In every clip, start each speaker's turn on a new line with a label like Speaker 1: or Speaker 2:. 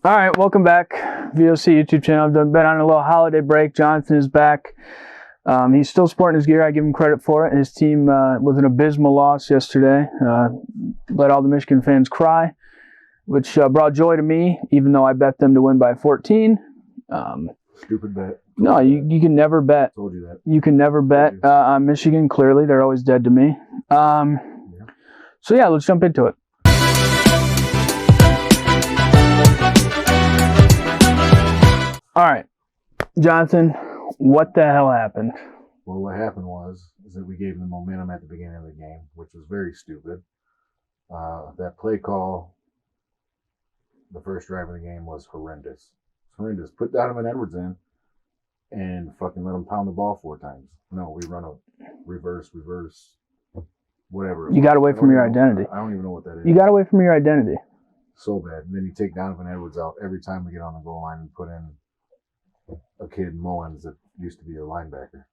Speaker 1: All right, welcome back, V.O.C. YouTube channel. I've been on a little holiday break. Jonathan is back. He's still sporting his gear. I give him credit for it. His team was an abysmal loss yesterday. Let all the Michigan fans cry, which brought joy to me, even though I bet them to win by 14.
Speaker 2: Stupid bet.
Speaker 1: No, you can never bet.
Speaker 2: Told you that.
Speaker 1: You can never bet on Michigan, clearly. They're always dead to me. So, yeah, let's jump into it. All right, Jonathan, what the hell happened?
Speaker 2: Well, what happened is that we gave them momentum at the beginning of the game, which was very stupid. That play call, the first drive of the game, was horrendous. Horrendous. Put Donovan Edwards in and fucking let him pound the ball 4 times. No, we run a reverse, whatever.
Speaker 1: You got away from your identity.
Speaker 2: I don't even know what that is.
Speaker 1: You got away from your identity.
Speaker 2: So bad. And then you take Donovan Edwards out every time we get on the goal line and put in a kid, Mullins, that used to be a linebacker.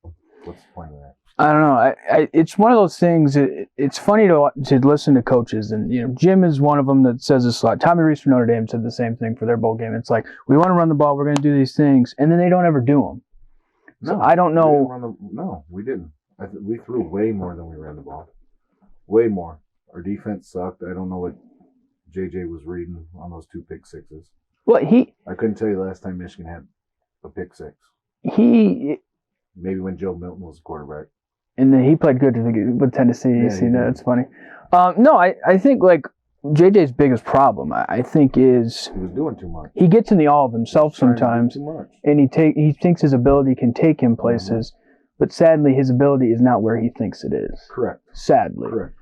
Speaker 2: What's the point of that? I
Speaker 1: don't know. It's one of those things. It's funny to listen to coaches, and Jim is one of them that says this a lot. Tommy Rees from Notre Dame said the same thing for their bowl game. It's like, we want to run the ball, we're going to do these things, and then they don't ever do them. So I don't know.
Speaker 2: No, we didn't. We threw way more than we ran the ball. Way more. Our defense sucked. I don't know what JJ was reading on those 2 pick sixes.
Speaker 1: Well,
Speaker 2: I couldn't tell you the last time Michigan had a pick 6. Maybe when Joe Milton was the quarterback.
Speaker 1: And then he played good with Tennessee.
Speaker 2: Yeah,
Speaker 1: that's funny. No, I think like JJ's biggest problem, I think, is
Speaker 2: he was doing too much.
Speaker 1: He gets in the all of himself sometimes,
Speaker 2: too much.
Speaker 1: And he thinks his ability can take him places, but sadly his ability is not where he thinks it is.
Speaker 2: Correct.
Speaker 1: Sadly.
Speaker 2: Correct.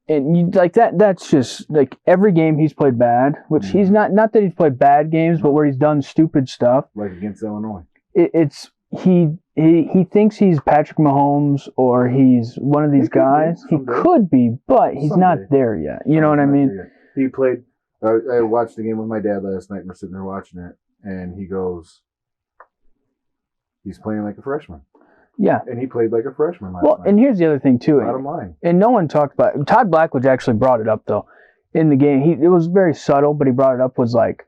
Speaker 1: And you like that. That's just like every game he's played bad, which he's not that he's played bad games, but where he's done stupid stuff.
Speaker 2: Like against Illinois.
Speaker 1: He thinks he's Patrick Mahomes or he's one of these guys. He could be, but he's not there yet. You know what I mean?
Speaker 2: He played. I watched the game with my dad last night, and we're sitting there watching it, and he goes, he's playing like a freshman.
Speaker 1: Yeah.
Speaker 2: And he played like a freshman last night.
Speaker 1: And here's the other thing, too.
Speaker 2: Bottom line.
Speaker 1: And no one talked about it. Todd Blackledge actually brought it up, though, in the game. It was very subtle, but he brought it up, was like,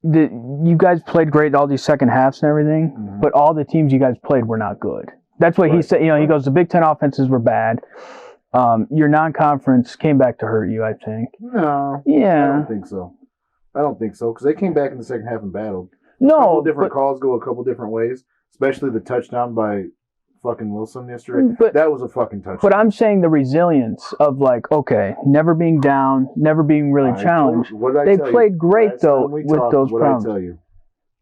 Speaker 1: you guys played great all these second halves and everything, but all the teams you guys played were not good. That's what he said. He goes, the Big Ten offenses were bad. Your non-conference came back to hurt you, I think.
Speaker 2: No.
Speaker 1: Yeah.
Speaker 2: I don't think so. Because they came back in the second half and battled.
Speaker 1: No.
Speaker 2: A couple different calls go a couple different ways, especially the touchdown by fucking Wilson yesterday. That was a fucking touchdown.
Speaker 1: But I'm saying the resilience of, like, okay, never being down, never being really challenged. They played great, though, with those problems.
Speaker 2: What did I tell you?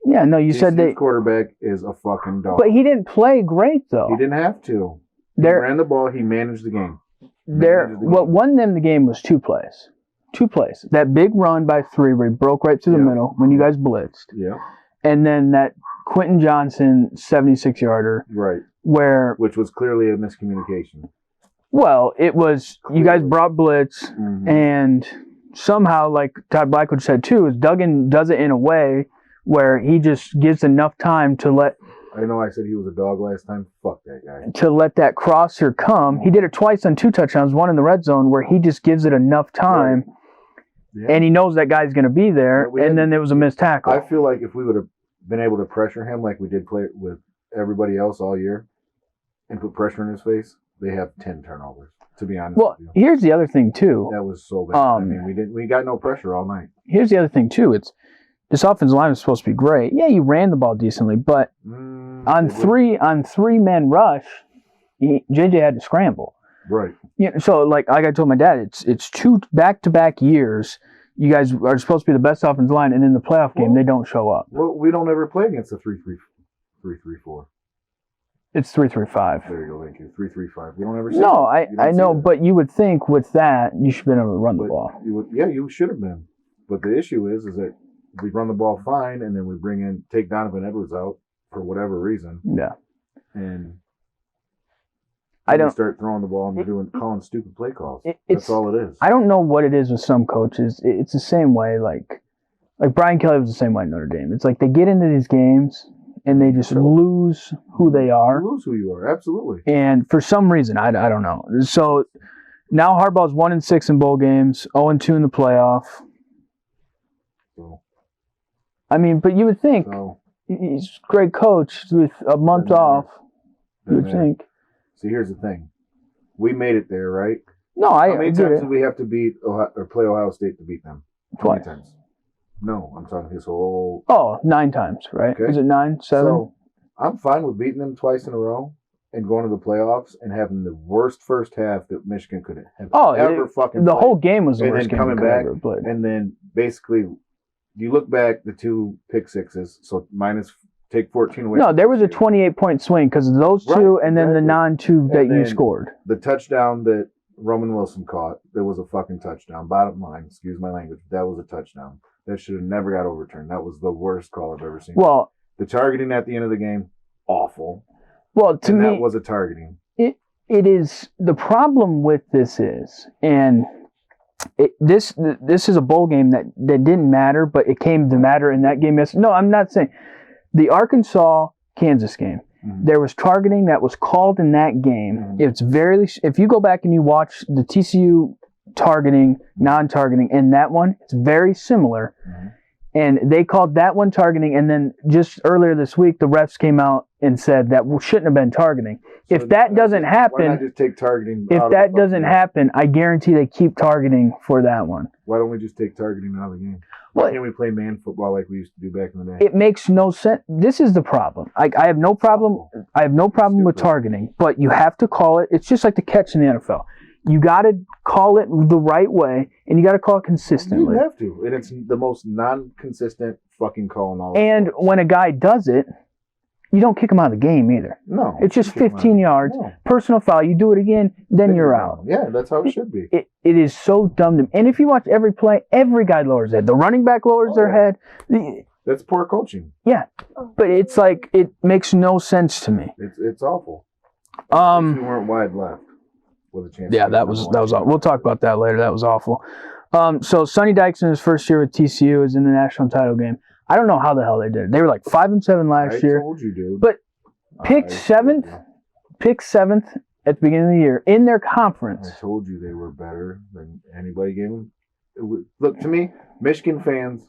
Speaker 1: Yeah, no, you said
Speaker 2: the quarterback is a fucking dog.
Speaker 1: But he didn't play great, though.
Speaker 2: He didn't have to. He ran the ball. He managed the game.
Speaker 1: What won them the game was 2 plays. 2 plays. That big run by 3 where he broke right through the middle when you guys blitzed.
Speaker 2: Yeah.
Speaker 1: And then that Quentin Johnson 76-yarder.
Speaker 2: Right. Which was clearly a miscommunication.
Speaker 1: Well, it was, you guys brought blitz, and somehow, like Todd Blackledge said too, is Duggan does it in a way where he just gives enough time to let...
Speaker 2: I know I said he was a dog last time. Fuck that guy.
Speaker 1: To let that crosser come. He did it twice on 2 touchdowns, one in the red zone, where he just gives it enough time, and he knows that guy's going to be there, and then there was a missed tackle.
Speaker 2: I feel like if we would have been able to pressure him like we did play with everybody else all year and put pressure in his face, they have 10 turnovers, to be honest with you.
Speaker 1: Here's the other thing, too.
Speaker 2: That was so bad. We got no pressure all night.
Speaker 1: Here's the other thing, too. This offensive line was supposed to be great. Yeah, you ran the ball decently, but on 3-man rush, JJ had to scramble.
Speaker 2: Right.
Speaker 1: So, like I told my dad, it's 2 back-to-back years. You guys are supposed to be the best offensive line, and in the playoff game, they don't show up.
Speaker 2: Well, we don't ever play against a 3-3-4.
Speaker 1: It's 3-3-5.
Speaker 2: There you go, thank you. 3-3-5. We don't ever see
Speaker 1: No, I know, but you would think with that, you should have been able to run the ball.
Speaker 2: You should have been. But the issue is that we run the ball fine, and then we take Donovan Edwards out for whatever reason.
Speaker 1: Yeah.
Speaker 2: And
Speaker 1: I don't
Speaker 2: start throwing the ball and calling stupid play calls. That's all it is.
Speaker 1: I don't know what it is with some coaches. It's the same way, like Brian Kelly was the same way at Notre Dame. It's like they get into these games and they just lose who they are.
Speaker 2: You lose who you are, absolutely.
Speaker 1: And for some reason, I don't know. So now Harbaugh's 1-6 in bowl games, 0-2 in the playoff.
Speaker 2: So,
Speaker 1: I mean, but you would think he's a great coach with a month off. You would think.
Speaker 2: See, here's the thing. We made it there, right?
Speaker 1: No,
Speaker 2: How many times did we have to beat or play Ohio State to beat them?
Speaker 1: Twice.
Speaker 2: 20 times. No, I'm talking his whole...
Speaker 1: Oh, 9 times, right?
Speaker 2: Okay.
Speaker 1: Is it 9, 7?
Speaker 2: So, I'm fine with beating them twice in a row and going to the playoffs and having the worst first half that Michigan could have ever fucking
Speaker 1: the
Speaker 2: played.
Speaker 1: whole game was the worst game
Speaker 2: coming
Speaker 1: could
Speaker 2: back,
Speaker 1: ever played.
Speaker 2: And then basically, you look back, the 2 pick sixes, so take 14 away.
Speaker 1: No, there was a 28-point swing because of those 2 and then the non-2 that you scored.
Speaker 2: The touchdown that Roman Wilson caught, there was a fucking touchdown. Bottom line, excuse my language, that was a touchdown. That should have never got overturned. That was the worst call I've ever seen.
Speaker 1: Well,
Speaker 2: the targeting at the end of the game, awful.
Speaker 1: Well, to me,
Speaker 2: that was a targeting.
Speaker 1: It is the problem with this is, and this is a bowl game that didn't matter, but it came to matter in that game. No, I'm not saying the Arkansas-Kansas game. Mm-hmm. There was targeting that was called in that game. Mm-hmm. It's if you go back and you watch the TCU targeting, non-targeting, and that one, it's very similar. Mm-hmm. And they called that one targeting, and then just earlier this week, the refs came out and said that shouldn't have been targeting. So if that doesn't happen,
Speaker 2: why not just take targeting?
Speaker 1: If that doesn't happen, I guarantee they keep targeting for that one.
Speaker 2: Why don't we just take targeting out of the game? Why can't we play man football like we used to do back in the day?
Speaker 1: It makes no sense. This is the problem. I have no problem. I have no problem with targeting, but you have to call it. It's just like the catch in the NFL. You got to call it the right way, and you got to call it consistently.
Speaker 2: You have to, and it's the most non-consistent fucking call in all.
Speaker 1: And when a guy does it, you don't kick him out of the game either.
Speaker 2: No,
Speaker 1: it's just 15 yards, personal foul. You do it again, then you're out.
Speaker 2: Yeah, that's how it should be.
Speaker 1: It is so dumb. And if you watch every play, every guy lowers their head. The running back lowers their head.
Speaker 2: That's poor coaching.
Speaker 1: Yeah, but it's like it makes no sense to me.
Speaker 2: It's awful. You weren't wide left. With a chance.
Speaker 1: Yeah, that was awful. We'll talk about that later. That was awful. So Sonny Dykes in his first year with TCU is in the national title game. I don't know how the hell they did it. They were like 5-7 last year.
Speaker 2: I told you, dude.
Speaker 1: But picked seventh at the beginning of the year in their conference.
Speaker 2: I told you they were better than anybody gave them. Look, to me, Michigan fans,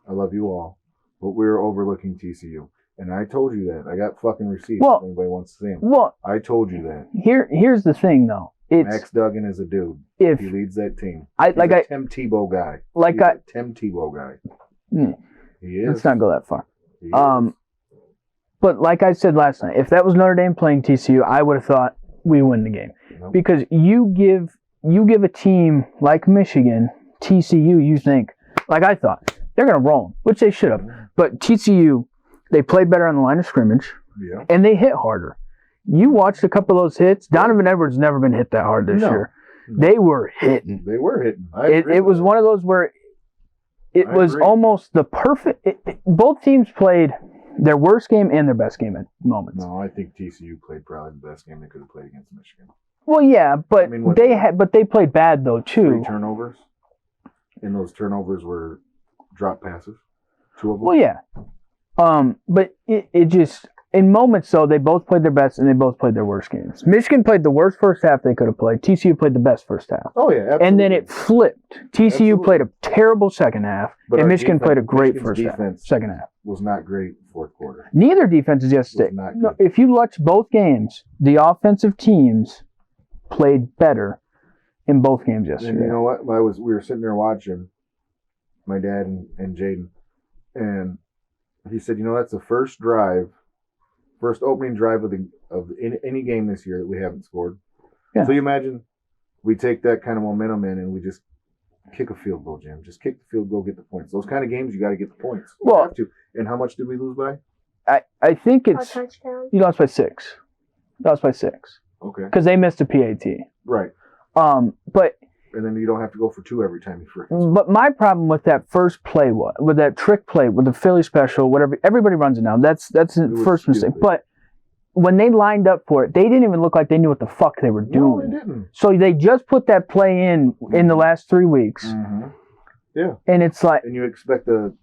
Speaker 2: I love you all, but we're overlooking TCU. And I told you that. I got fucking receipts if anybody wants to see them.
Speaker 1: Well,
Speaker 2: I told you that.
Speaker 1: Here's the thing, though.
Speaker 2: Max Duggan is a dude. He leads that team. He's a Tim Tebow guy. Tim Tebow guy. He is.
Speaker 1: Let's not go that far. But like I said last night, if that was Notre Dame playing TCU, I would have thought we win the game. Nope. Because you give a team like Michigan, TCU, you think, like I thought, they're going to roll them, which they should have. But TCU, they played better on the line of scrimmage, and they hit harder. You watched a couple of those hits. Donovan Edwards never been hit that hard this year. No. They were hitting.
Speaker 2: They were hitting.
Speaker 1: It was one of those where it was almost the perfect. Both teams played their worst game and their best game at moments.
Speaker 2: No, I think TCU played probably the best game they could have played against Michigan.
Speaker 1: Well, yeah, but they played bad though too.
Speaker 2: 3 turnovers, and those turnovers were drop passes. 2 of them.
Speaker 1: Well, yeah. But it just, in moments, though, they both played their best and they both played their worst games. Michigan played the worst first half they could have played. TCU played the best first half.
Speaker 2: Oh, yeah, absolutely.
Speaker 1: And then it flipped. TCU played a terrible second half, and Michigan played a great first half. Second half
Speaker 2: was not great fourth quarter.
Speaker 1: Neither defense is yesterday. No, if you watch both games, the offensive teams played better in both games yesterday.
Speaker 2: And you know what? We were sitting there watching, my dad and Jaden, and he said, that's the first opening drive of any game this year that we haven't scored. Yeah. So you imagine we take that kind of momentum in and we just kick a field goal, Jim. Just kick the field goal, get the points. Those kind of games, you got to get the points.
Speaker 1: Well,
Speaker 2: have to. And how much did we lose by?
Speaker 1: I think it's you lost by 6. Lost by 6.
Speaker 2: Okay.
Speaker 1: Because they missed a PAT.
Speaker 2: Right.
Speaker 1: But.
Speaker 2: And then you don't have to go for 2 every time you freeze.
Speaker 1: But my problem with that first play with that trick play, with the Philly special, whatever, everybody runs it now. That's the first mistake. But when they lined up for it, they didn't even look like they knew what the fuck they were doing.
Speaker 2: No, they didn't.
Speaker 1: So they just put that play in the last 3 weeks.
Speaker 2: Mm-hmm. Yeah.
Speaker 1: And it's like...
Speaker 2: And you expect a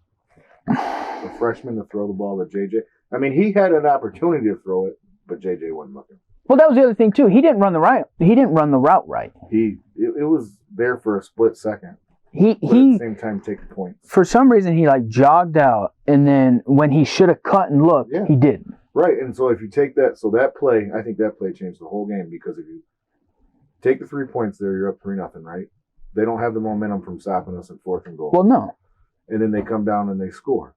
Speaker 2: freshman to throw the ball to JJ. I mean, he had an opportunity to throw it, but JJ wasn't looking.
Speaker 1: Well, that was the other thing, too. He didn't run the route right.
Speaker 2: It was there for a split second. But at the same time, take the points.
Speaker 1: For some reason, he like jogged out, and then when he should have cut and looked, he didn't.
Speaker 2: Right, and so if you take that, so that play, I think that play changed the whole game, because if you take the 3 points there, you're up 3-0, right? They don't have the momentum from stopping us at 4th and goal.
Speaker 1: Well, no.
Speaker 2: And then they come down and they score.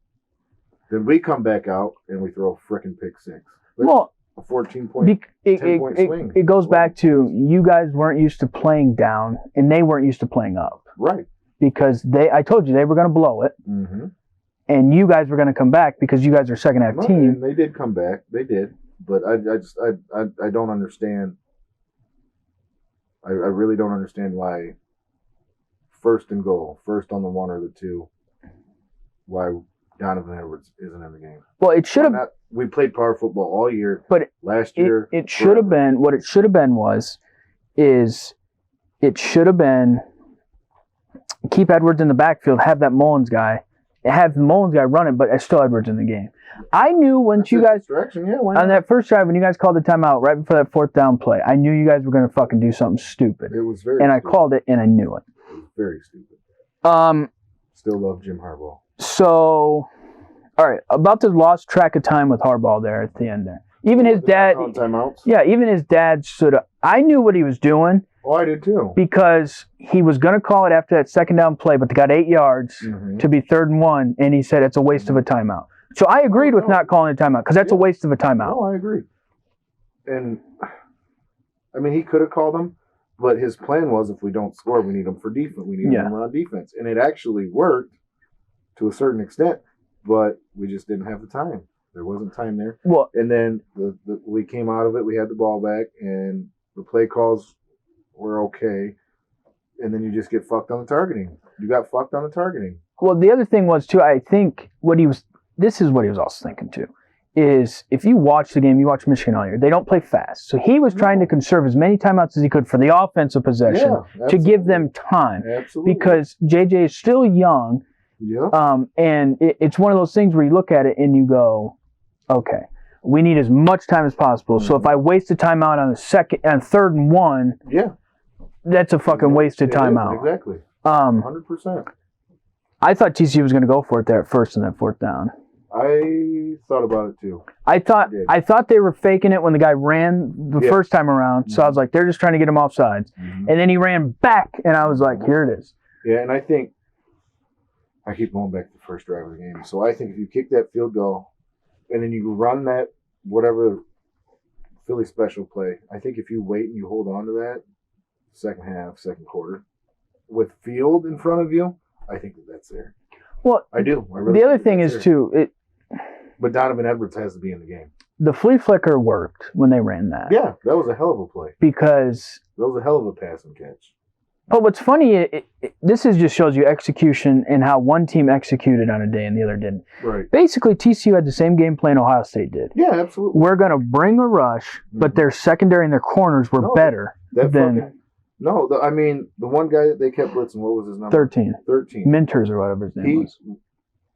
Speaker 2: Then we come back out and we throw a freaking pick 6. That's a 10-point swing.
Speaker 1: It goes back to you guys weren't used to playing down, and they weren't used to playing up.
Speaker 2: Right.
Speaker 1: Because I told you they were going to blow it, and you guys were going to come back because you guys are second half team.
Speaker 2: And they did come back. They did. But I don't understand. I really don't understand why 1st and goal, 1st on the 1 or the 2, why Donovan Edwards isn't in the game.
Speaker 1: Well, it should have.
Speaker 2: We played power football all year.
Speaker 1: But
Speaker 2: last year,
Speaker 1: it should have been. What it should have been it should have been keep Edwards in the backfield, have that Mullins guy, have the Mullins guy run it, but still Edwards in the game. I knew once you guys on that first drive when you guys called the timeout right before that 4th down play, I knew you guys were going to fucking do something stupid.
Speaker 2: It was very.
Speaker 1: And
Speaker 2: stupid.
Speaker 1: I called it, and I knew it.
Speaker 2: It was very stupid. Still love Jim Harbaugh.
Speaker 1: So, all right, about to lost track of time with Harbaugh there at the end there. Even his dad.
Speaker 2: Timeouts?
Speaker 1: Yeah, even his dad stood up. I knew what he was doing.
Speaker 2: Oh, I did too.
Speaker 1: Because he was going to call it after that 2nd down play, but they got 8 yards to be 3rd and 1, and he said it's a waste of a timeout. So I agreed with not calling a timeout because that's a waste of a timeout.
Speaker 2: No, I agree. And, I mean, he could have called them, but his plan was if we don't score, we need them for defense. We need them on defense. And it actually worked to a certain extent, but we just didn't have the time. There wasn't time there.
Speaker 1: Well,
Speaker 2: and then we came out of it. We had the ball back, and the play calls were okay. And then you just get fucked on the targeting. You got fucked on the targeting.
Speaker 1: Well, the other thing was, too, I think this is what he was also thinking, too, is if you watch the game, you watch Michigan all year, they don't play fast. So he was trying to conserve as many timeouts as he could for the offensive possession to give them time.
Speaker 2: Absolutely.
Speaker 1: Because JJ is still young.
Speaker 2: Yeah.
Speaker 1: And it's one of those things where you look at it and you go, okay, we need as much time as possible. So if I waste a timeout on 3rd and 1, that's a fucking wasted timeout.
Speaker 2: Exactly. 100%.
Speaker 1: I thought TCU was going to go for it there at 1st and that 4th down.
Speaker 2: I thought about it too.
Speaker 1: I thought they were faking it when the guy ran the first time around. So I was like, they're just trying to get him offsides. And then he ran back, and I was like, here it is.
Speaker 2: Yeah, and I think I keep going back to the first drive of the game. So I think if you kick that field goal and then you run that whatever Philly special play, I think if you wait and you hold on to that second half, second quarter, with field in front of you, I think that's there.
Speaker 1: Well,
Speaker 2: I do.
Speaker 1: The other thing is, too,
Speaker 2: but Donovan Edwards has to be in the game.
Speaker 1: The flea flicker worked when they ran that.
Speaker 2: Yeah, that was a hell of a play.
Speaker 1: Because
Speaker 2: that was a hell of a pass and catch.
Speaker 1: But what's funny, this just shows you execution and how one team executed on a day and the other didn't.
Speaker 2: Right.
Speaker 1: Basically, TCU had the same game plan Ohio State did.
Speaker 2: Yeah, absolutely.
Speaker 1: We're going to bring a rush, but their secondary and their corners were better than...
Speaker 2: I mean, the one guy that they kept blitzing, what was his number?
Speaker 1: 13. Minters or whatever his name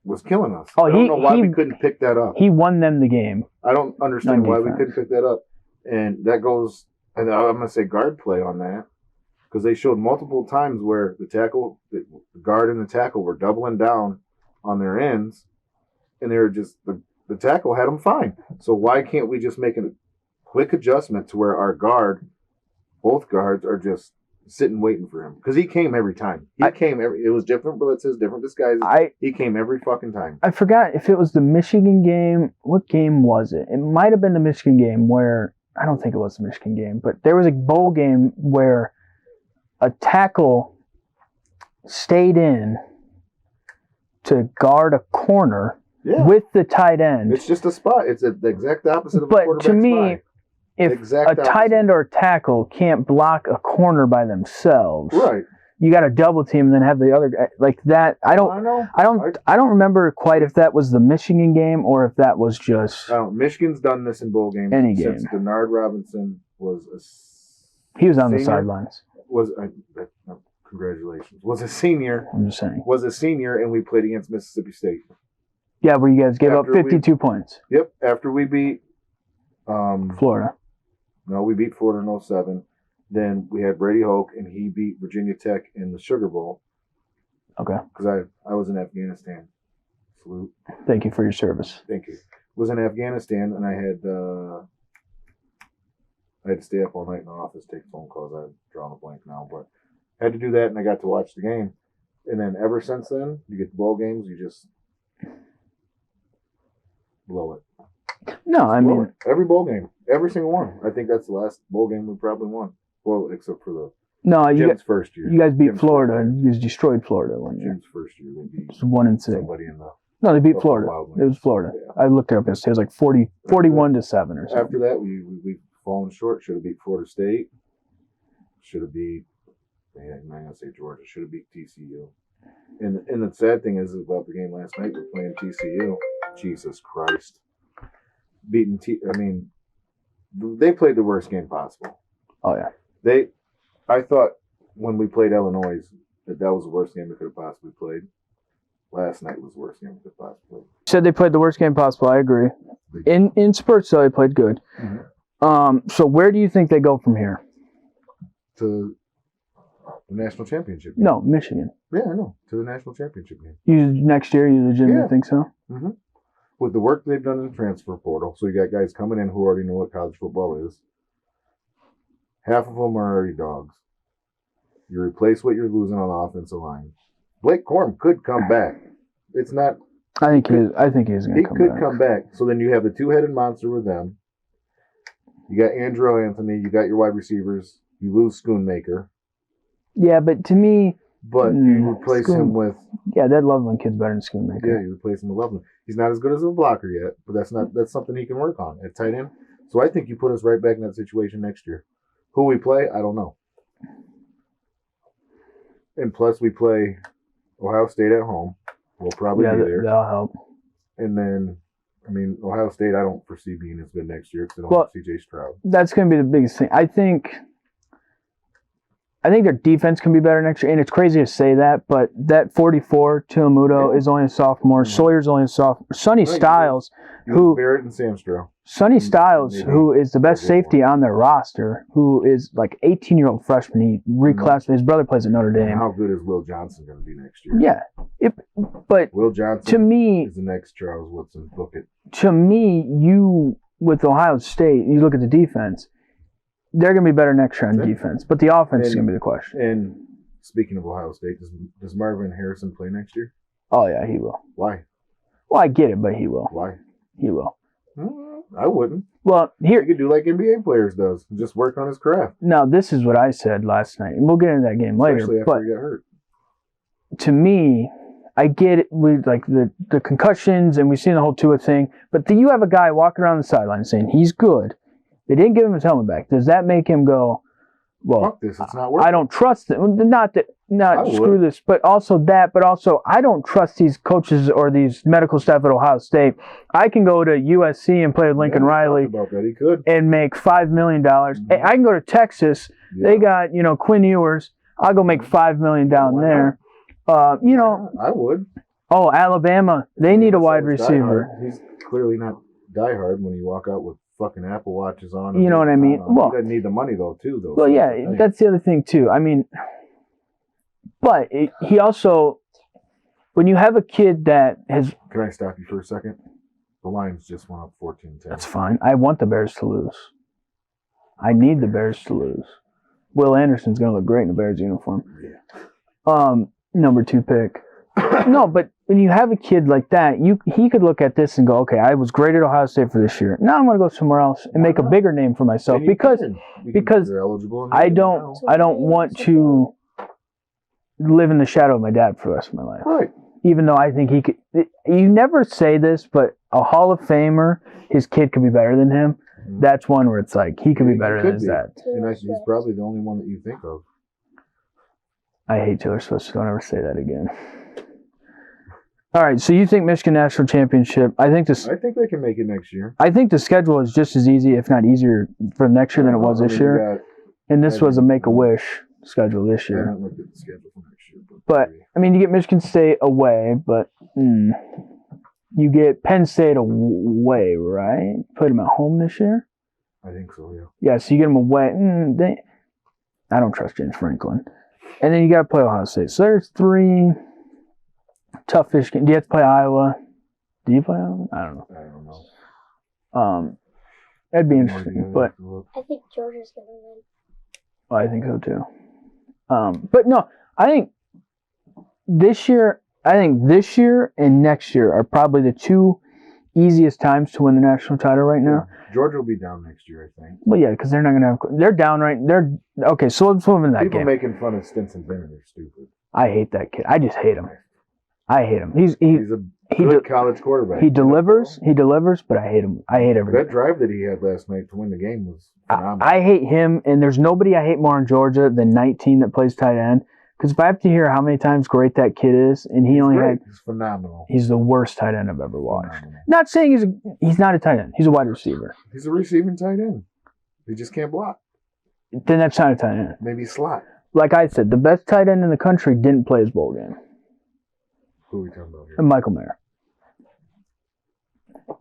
Speaker 2: was killing us.
Speaker 1: Oh,
Speaker 2: I don't know why we couldn't pick that up.
Speaker 1: He won them the game.
Speaker 2: I don't understand why we couldn't pick that up. And that goes, and I'm going to say guard play on that, because they showed multiple times where the guard and the tackle were doubling down on their ends, and they were just, the tackle had them fine. So why can't we just make a quick adjustment to where our both guards are just sitting waiting for him? Because he came every time. It was different blitzes, different disguises. He came every fucking time.
Speaker 1: I forgot if it was the Michigan game. What game was it? It might have been the Michigan game where, I don't think it was the Michigan game, but there was a bowl game where a tackle stayed in to guard a corner with the tight end.
Speaker 2: It's just a spot. It's the exact opposite of a quarterback
Speaker 1: spot. But to me,
Speaker 2: spy.
Speaker 1: If a tight end or a tackle can't block a corner by themselves,
Speaker 2: right?
Speaker 1: You got to double team and then have the other guy like that. I don't remember quite if that was the Michigan game or if that was just.
Speaker 2: Michigan's done this in bowl games.
Speaker 1: Any
Speaker 2: since
Speaker 1: game.
Speaker 2: Denard Robinson was
Speaker 1: he was on the sidelines.
Speaker 2: Congratulations. Was a senior.
Speaker 1: I'm just saying.
Speaker 2: Was a senior, and we played against Mississippi State.
Speaker 1: Yeah, where you guys gave up 52 points.
Speaker 2: Yep. After we beat
Speaker 1: Florida.
Speaker 2: No, we beat Florida in 07. Then we had Brady Hoke, and he beat Virginia Tech in the Sugar Bowl.
Speaker 1: Okay.
Speaker 2: Because I was in Afghanistan. Salute.
Speaker 1: Thank you for your service.
Speaker 2: Thank you. Was in Afghanistan, and I had to stay up all night in the office, take phone calls. I've drawn a blank now, but I had to do that, and I got to watch the game. And then ever since then, you get the bowl games, you just blow it.
Speaker 1: No, I mean
Speaker 2: every bowl game, every single one. I think that's the last bowl game we probably won. Well, except for the Jim's first year.
Speaker 1: You guys beat
Speaker 2: Jim's
Speaker 1: Florida. You guys destroyed Florida one year.
Speaker 2: Jim's first year, they beat
Speaker 1: It's 1-6.
Speaker 2: somebody in the.
Speaker 1: No, they beat
Speaker 2: Buffalo
Speaker 1: Florida.
Speaker 2: Wild
Speaker 1: It was Florida.
Speaker 2: Yeah.
Speaker 1: I looked it up yesterday. It was like 41-7 or something.
Speaker 2: After that, we've fallen short. Should have beat Florida State. Should have beat. I'm not gonna say Georgia. Should have beat TCU. And the sad thing is about the game last night. We're playing TCU. Jesus Christ. I mean, they played the worst game possible.
Speaker 1: Oh yeah.
Speaker 2: I thought when we played Illinois that was the worst game we could have possibly played. Last night was the worst game we could have possibly played.
Speaker 1: Said they played the worst game possible. I agree. In spurts, though, they played good.
Speaker 2: Mm-hmm.
Speaker 1: So where do you think they go from here?
Speaker 2: To the national championship game.
Speaker 1: No, Michigan.
Speaker 2: Yeah, I know. To the national championship game.
Speaker 1: Next year, you legitimately think so?
Speaker 2: Mm-hmm. With the work they've done in the transfer portal, so you got guys coming in who already know what college football is. Half of them are already dogs. You replace what you're losing on the offensive line. Blake Corum could come back. It's not.
Speaker 1: I think he's going to come back.
Speaker 2: He could come back. So then you have the two-headed monster with them. You got Andrew Anthony. You got your wide receivers. You lose Schoonmaker.
Speaker 1: Yeah, but to me...
Speaker 2: But you replace him with...
Speaker 1: Yeah, that Loveland kid's better than Schoonmaker.
Speaker 2: Yeah, you replace him with Loveland. He's not as good as a blocker yet, but that's something he can work on at tight end. So I think you put us right back in that situation next year. Who we play, I don't know. And plus we play Ohio State at home. We'll probably be there.
Speaker 1: That'll help.
Speaker 2: And then, I mean, Ohio State, I don't foresee being as good next year because they don't have C.J. Stroud.
Speaker 1: That's going to be the biggest thing. I think their defense can be better next year, and it's crazy to say that, but that 44, Tilamudo, is only a sophomore. Mm-hmm. Sawyer's only a sophomore. Sonny Styles,
Speaker 2: Barrett and Samstrow.
Speaker 1: Sonny Styles, who is the best safety on their roster, who is like 18-year-old freshman. He reclassified. His brother plays at Notre Dame.
Speaker 2: How good is Will Johnson going to be next year?
Speaker 1: Yeah. But
Speaker 2: Will Johnson
Speaker 1: to me,
Speaker 2: is the next Charles Woodson. Book it.
Speaker 1: To me, with Ohio State, you look at the defense, they're going to be better next year on defense. But the offense is going to be the question.
Speaker 2: And speaking of Ohio State, does Marvin Harrison play next year?
Speaker 1: Oh, yeah, he will.
Speaker 2: Why?
Speaker 1: Well, I get it, but he will.
Speaker 2: Why?
Speaker 1: He will.
Speaker 2: I wouldn't.
Speaker 1: Well, here...
Speaker 2: He could do like NBA players does. Just work on his craft.
Speaker 1: Now, this is what I said last night. And we'll get into that game later.
Speaker 2: Especially after he got hurt.
Speaker 1: To me, I get it with like the concussions, and we've seen the whole Tua thing. But you have a guy walking around the sideline saying he's good. They didn't give him his helmet back. Does that make him go, well,
Speaker 2: fuck this, it's not working.
Speaker 1: I don't trust it. Not screw this, but also I don't trust these coaches or these medical staff at Ohio State. I can go to USC and play with Lincoln Riley
Speaker 2: about that. He could.
Speaker 1: And make $5 million. Mm-hmm. I can go to Texas. Yeah. They got, Quinn Ewers. I'll go make $5 million down there.
Speaker 2: I would.
Speaker 1: Oh, Alabama. They need a wide receiver.
Speaker 2: He's clearly not diehard when you walk out with fucking Apple Watches on.
Speaker 1: You know what I mean?
Speaker 2: Well, he doesn't need the money though.
Speaker 1: Well, yeah, that's the other thing too. I mean, but he also, when you have a kid that has...
Speaker 2: Can I stop you for a second? The Lions just went up 14-10.
Speaker 1: That's fine. I want the Bears to lose. I need the Bears to lose. Will Anderson's going to look great in the Bears uniform. Yeah. Number 2 pick. No, but when you have a kid like that, he could look at this and go, okay, I was great at Ohio State for this year. Now I'm going to go somewhere else and make a bigger name for myself because I don't want to live in the shadow of my dad for the rest of my life.
Speaker 2: Right.
Speaker 1: Even though I think he could. You never say this, but a Hall of Famer, his kid could be better than him. Mm-hmm. That's one where it's like he could be better than his dad.
Speaker 2: And he's probably the only one that you think of.
Speaker 1: I hate Taylor Swift, so don't ever say that again. All right, so you think Michigan National Championship. I think
Speaker 2: they can make it next year.
Speaker 1: I think the schedule is just as easy, if not easier, for next year than it was this year. And this was a make-a-wish schedule this year.
Speaker 2: I haven't looked at the schedule for next year.
Speaker 1: But I mean, you get Michigan State away, but you get Penn State away, right? Played them at home this year?
Speaker 2: I think so, yeah.
Speaker 1: Yeah, so you get them away. I don't trust James Franklin. And then you got to play Ohio State. So there's 3. Tough-ish game. Do you have to play Iowa? Do you play Iowa? I don't know. That'd be interesting, but
Speaker 3: I think Georgia's going to win.
Speaker 1: I think so too. But no, I think this year and next year are probably the two easiest times to win the national title right now.
Speaker 2: Yeah. Georgia will be down next year, I think.
Speaker 1: Well, yeah, because they're not going to have. They're down right. They're okay. So let's move in that
Speaker 2: People
Speaker 1: game.
Speaker 2: making fun of Stinson Bennett are stupid.
Speaker 1: I hate that kid. I just hate him. I hate him. He's
Speaker 2: a good college quarterback.
Speaker 1: He delivers, but I hate him. I hate everything.
Speaker 2: That drive that he had last night to win the game was phenomenal.
Speaker 1: I hate him, and there's nobody I hate more in Georgia than 19 that plays tight end. Because if I have to hear how many times great that kid is, and he's
Speaker 2: phenomenal.
Speaker 1: He's the worst tight end I've ever watched. Phenomenal. Not saying he's not a tight end. He's a wide receiver.
Speaker 2: He's a receiving tight end. He just can't block.
Speaker 1: Then that's not a tight end.
Speaker 2: Maybe slot.
Speaker 1: Like I said, the best tight end in the country didn't play his bowl game.
Speaker 2: Who are we talking about here?
Speaker 1: And Michael Mayer.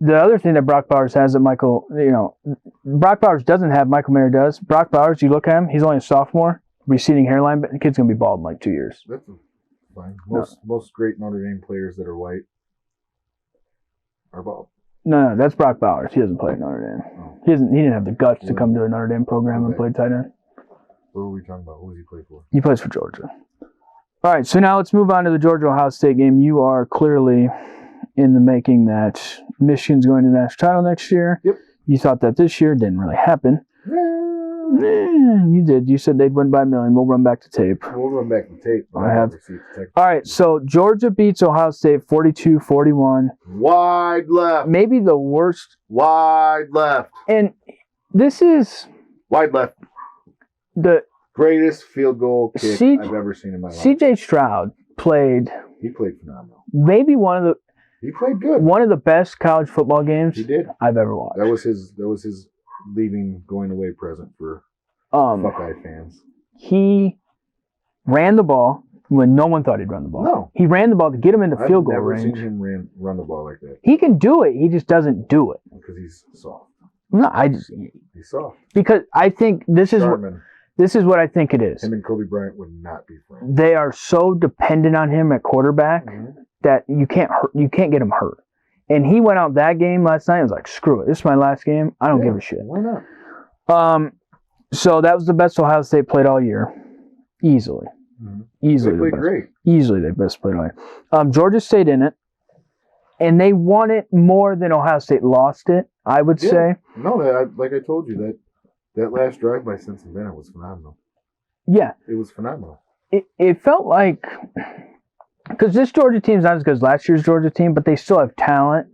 Speaker 1: The other thing that Brock Bowers has that Brock Bowers doesn't have, Michael Mayer does. Brock Bowers, you look at him, he's only a sophomore, receding hairline, but the kid's going to be bald in like 2 years.
Speaker 2: That's fine. Most great Notre Dame players that are white are bald.
Speaker 1: No, that's Brock Bowers. He doesn't play at Notre Dame. Oh. He didn't have the guts to come to a Notre Dame program and play tight end.
Speaker 2: What are we talking about? Who does he play for?
Speaker 1: He plays for Georgia. All right, so now let's move on to the Georgia-Ohio State game. You are clearly in the making that Michigan's going to the national title next year.
Speaker 2: Yep.
Speaker 1: You thought that this year. Didn't really happen. You did. You said they'd win by a million. We'll run back to tape.
Speaker 2: We'll run back to tape.
Speaker 1: I have. All right, so Georgia beats Ohio State 42-41.
Speaker 2: Wide left.
Speaker 1: Maybe the worst.
Speaker 2: Wide left.
Speaker 1: And this is...
Speaker 2: Wide left.
Speaker 1: The
Speaker 2: greatest field goal kick I've ever seen in my life.
Speaker 1: C.J. Stroud played...
Speaker 2: He played phenomenal.
Speaker 1: Maybe
Speaker 2: he played good.
Speaker 1: One of the best college football games I've ever watched.
Speaker 2: That was his leaving, going away present for Buckeye fans.
Speaker 1: He ran the ball when no one thought he'd run the ball.
Speaker 2: No.
Speaker 1: He ran the ball to get him into field goal range.
Speaker 2: I've never seen him run the ball like that.
Speaker 1: He can do it. He just doesn't do it.
Speaker 2: Because he's soft.
Speaker 1: No,
Speaker 2: he's soft.
Speaker 1: Because I think this is what I think it is.
Speaker 2: Him and Kobe Bryant would not be friends.
Speaker 1: They are so dependent on him at quarterback that you can't get him hurt. And he went out that game last night and was like, screw it. This is my last game. I don't give a shit.
Speaker 2: Why not?
Speaker 1: So that was the best Ohio State played all year. Easily. Easily.
Speaker 2: They played great.
Speaker 1: Easily the best played all year. Georgia State in it. And they won it more than Ohio State lost it, I would say.
Speaker 2: No, like I told you, that last drive by Stinson Bennett was phenomenal.
Speaker 1: Yeah.
Speaker 2: It was phenomenal.
Speaker 1: It felt like... Because this Georgia team's not as good as last year's Georgia team, but they still have talent.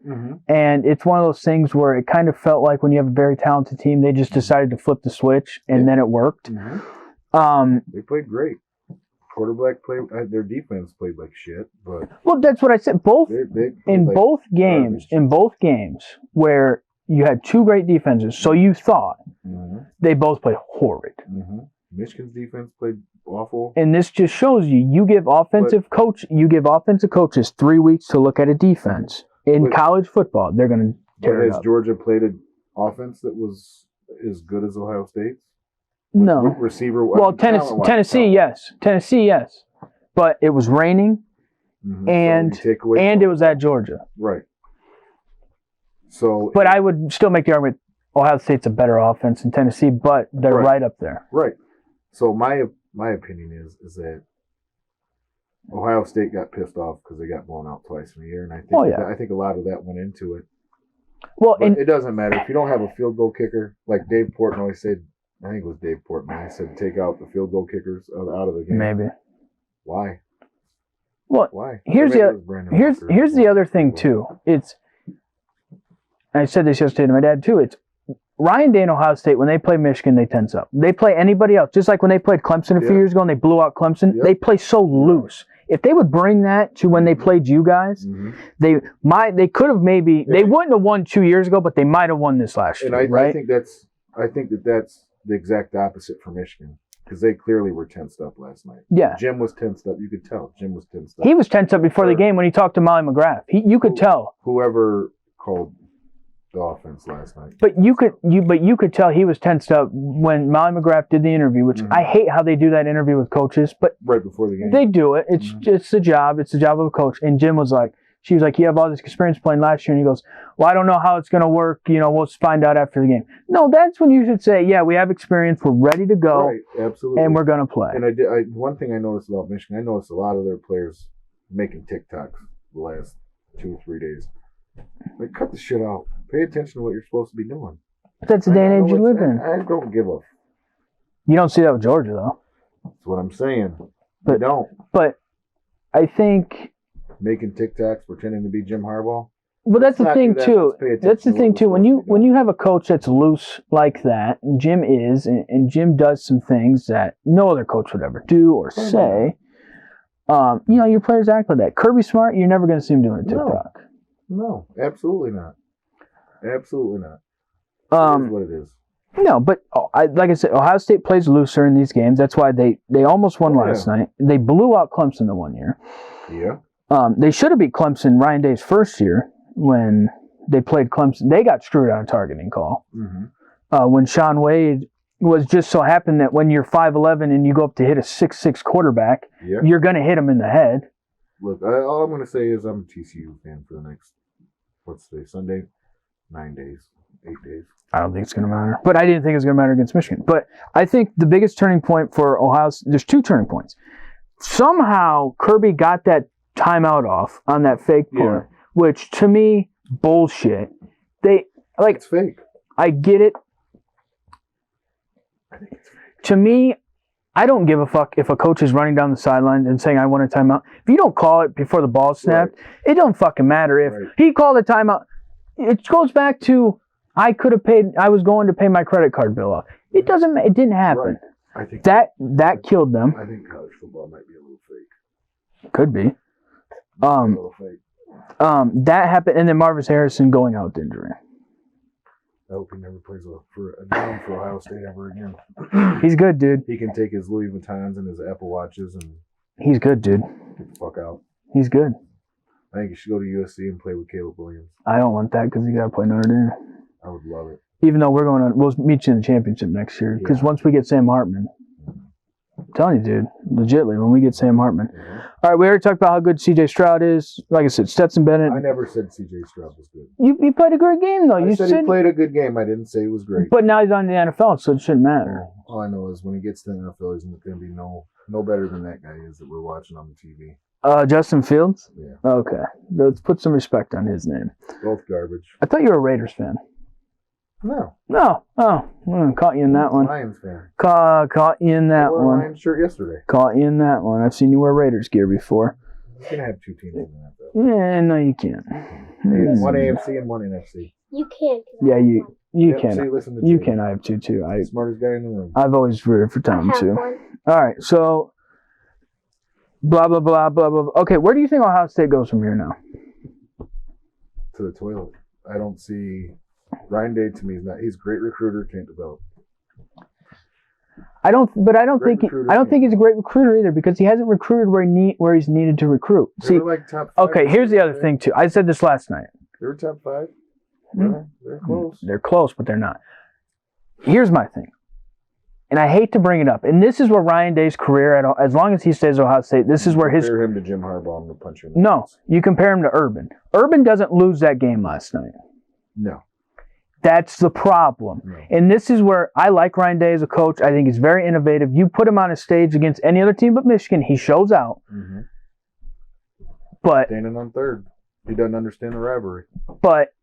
Speaker 1: And it's one of those things where it kind of felt like when you have a very talented team, they just decided to flip the switch, and then it worked.
Speaker 2: They played great. Quarterback played. Their defense played like shit, but
Speaker 1: well, that's what I said. Both games where you had two great defenses, so you thought they both played horrid.
Speaker 2: Michigan's defense played awful.
Speaker 1: And this just shows you give offensive coaches 3 weeks to look at a defense. In college football, they're going to tear it up.
Speaker 2: Has Georgia played an offense that was as good as Ohio State's?
Speaker 1: No.
Speaker 2: Receiver.
Speaker 1: Well, Tennessee, yes. Tennessee, yes. But it was raining, and it was at Georgia.
Speaker 2: Right. So,
Speaker 1: but I would still make the argument Ohio State's a better offense than Tennessee, but they're right up there.
Speaker 2: Right. So my opinion is that Ohio State got pissed off because they got blown out twice in a year, and I think I think a lot of that went into it.
Speaker 1: Well,
Speaker 2: it doesn't matter if you don't have a field goal kicker, like Dave Portnoy said. I think it was Dave Portnoy. He said take out the field goal kickers out of the game.
Speaker 1: Maybe.
Speaker 2: Why?
Speaker 1: Well,
Speaker 2: why?
Speaker 1: Here's the other thing too. I said this yesterday to my dad too. It's Ryan Day and Ohio State, when they play Michigan, they tense up. They play anybody else. Just like when they played Clemson a few years ago and they blew out Clemson, they play so loose. If they would bring that to when they played you guys, they could have they wouldn't have won 2 years ago, but they might have won this last year, right?
Speaker 2: I think that's the exact opposite for Michigan, because they clearly were tensed up last night.
Speaker 1: Yeah.
Speaker 2: Jim was tensed up. You could tell. Jim was tensed up.
Speaker 1: He was tensed up before the game when he talked to Molly McGrath. You could tell.
Speaker 2: Whoever called the offense last night.
Speaker 1: But you could tell he was tensed up when Molly McGrath did the interview, which I hate how they do that interview with coaches, but
Speaker 2: right before the game.
Speaker 1: they do it. It's the job. It's the job of a coach. And Jim was like, she was like, you have all this experience playing last year. And he goes, well, I don't know how it's going to work. We'll find out after the game. No, that's when you should say, yeah, we have experience. We're ready to go.
Speaker 2: Right, absolutely.
Speaker 1: And we're going to play.
Speaker 2: And one thing I noticed about Michigan, I noticed a lot of their players making TikToks the last 2 or 3 days. Like, cut the shit out. Pay attention to what you're supposed to be doing.
Speaker 1: That's the day and age you live in.
Speaker 2: I don't give a.
Speaker 1: You don't see that with Georgia, though.
Speaker 2: That's what I'm saying. But don't.
Speaker 1: But I think
Speaker 2: making TikToks, pretending to be Jim Harbaugh.
Speaker 1: Well, that's the thing too. That's the thing too. When you have a coach that's loose like that, and Jim is, and Jim does some things that no other coach would ever do or say. Your players act like that. Kirby Smart, you're never going to see him doing a TikTok.
Speaker 2: No, absolutely not. Absolutely not. It is what it is.
Speaker 1: No, but like I said, Ohio State plays looser in these games. That's why they almost won last night. They blew out Clemson the one year.
Speaker 2: Yeah.
Speaker 1: They should have beat Clemson Ryan Day's first year when they played Clemson. They got screwed on a targeting call.
Speaker 2: Mm-hmm.
Speaker 1: When Sean Wade was just so happened that when you're 5'11" and you go up to hit a 6'6" quarterback, you're going to hit him in the head.
Speaker 2: Look, all I'm going to say is I'm a TCU fan for the next, what's today, Sunday? 9 days, 8 days.
Speaker 1: I don't think it's going to matter. But I didn't think it was going to matter against Michigan. But I think the biggest turning point for Ohio, there's 2 turning points. Somehow Kirby got that timeout off on that fake punt, which to me, bullshit. It's
Speaker 2: fake.
Speaker 1: I get it. To me, I don't give a fuck if a coach is running down the sideline and saying, I want a timeout. If you don't call it before the ball snapped, it don't fucking matter. If he called a timeout, it goes back to, I was going to pay my credit card bill off. It didn't happen.
Speaker 2: Right. I think
Speaker 1: that killed them.
Speaker 2: I think college football might be a little fake.
Speaker 1: Could be.
Speaker 2: A little fake.
Speaker 1: That happened, and then Marvis Harrison going out with injury.
Speaker 2: I hope he never plays a down for Ohio State ever again.
Speaker 1: He's good, dude.
Speaker 2: He can take his Louis Vuittons and his Apple Watches and
Speaker 1: he's good, dude.
Speaker 2: Get the fuck out.
Speaker 1: He's good.
Speaker 2: I think he should go to USC and play with Caleb Williams.
Speaker 1: I don't want that because you got to play Notre Dame.
Speaker 2: I would love it.
Speaker 1: Even though we'll meet you in the championship next year. Because once we get Sam Hartman, I'm telling you, dude, legitly, when we get Sam Hartman. All right, we already talked about how good C.J. Stroud is. Like I said, Stetson Bennett.
Speaker 2: I never said C.J. Stroud was good.
Speaker 1: You played a great game, though.
Speaker 2: I said he played a good game. I didn't say he was great.
Speaker 1: But now he's on the NFL, so it shouldn't matter.
Speaker 2: All I know is when he gets to the NFL, he's going to be no better than that guy is that we're watching on the TV.
Speaker 1: Justin Fields?
Speaker 2: Yeah.
Speaker 1: Okay. Let's put some respect on his name.
Speaker 2: Both garbage.
Speaker 1: I thought you were a Raiders fan.
Speaker 2: No.
Speaker 1: Oh, caught you in that one.
Speaker 2: Lions fan.
Speaker 1: Caught you in that
Speaker 2: one. I wore a
Speaker 1: one.
Speaker 2: Lions shirt yesterday.
Speaker 1: Caught you in that one. I've seen you wear Raiders gear before.
Speaker 2: You can have 2 teams in that, though.
Speaker 1: Yeah, no, you can't.
Speaker 2: One AFC and one NFC.
Speaker 3: You can.
Speaker 1: Yeah, you can.
Speaker 2: See, listen to
Speaker 1: you
Speaker 2: Jay.
Speaker 1: can. I have 2 too.
Speaker 2: Smartest guy in the room.
Speaker 1: I've always rooted for Tom
Speaker 3: I have
Speaker 1: too.
Speaker 3: one.
Speaker 1: All right, so blah blah blah blah blah. Okay, where do you think Ohio State goes from here now?
Speaker 2: To the toilet. I don't see. Ryan Day to me he's a great recruiter, can't develop.
Speaker 1: I don't think he's a great recruiter either because he hasn't recruited where he's needed to recruit.
Speaker 2: They were like top 5.
Speaker 1: Okay, here's the other thing too. I said this last night.
Speaker 2: They were top 5. They're close.
Speaker 1: They're close, but they're not. Here's my thing, and I hate to bring it up, and this is where Ryan Day's career, as long as he stays at Ohio State, this is where his.
Speaker 2: Compare him to Jim Harbaugh and the punch him.
Speaker 1: No, you compare him to Urban. Urban doesn't lose that game last night.
Speaker 2: No.
Speaker 1: That's the problem.
Speaker 2: No.
Speaker 1: And this is where I like Ryan Day as a coach. I think he's very innovative. You put him on a stage against any other team but Michigan, he shows out.
Speaker 2: Mm-hmm.
Speaker 1: But
Speaker 2: standing on third. He doesn't understand the rivalry.
Speaker 1: But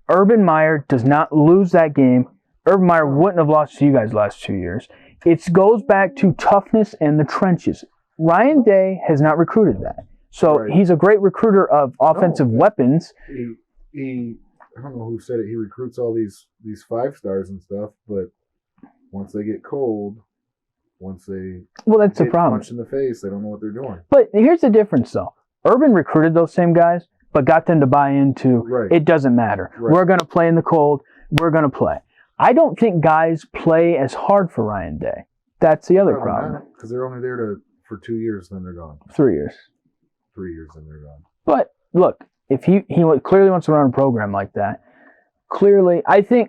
Speaker 1: Urban Meyer does not lose that game. Urban Meyer wouldn't have lost to you guys the last 2 years. It goes back to toughness and the trenches. Ryan Day has not recruited that. So he's a great recruiter of offensive weapons.
Speaker 2: He I don't know who said it. He recruits all these 5 stars and stuff, but once they get cold, once they
Speaker 1: that's the
Speaker 2: get
Speaker 1: problem.
Speaker 2: punched in the face, they don't know what they're doing.
Speaker 1: But here's the difference, though. Urban recruited those same guys, but got them to buy into it doesn't matter.
Speaker 2: Right.
Speaker 1: We're going to play in the cold. We're going to play. I don't think guys play as hard for Ryan Day. That's the other problem.
Speaker 2: Because they're only there for 2 years, then they're gone.
Speaker 1: 3 years.
Speaker 2: 3 years, then they're gone.
Speaker 1: But look, if he clearly wants to run a program like that, clearly, I think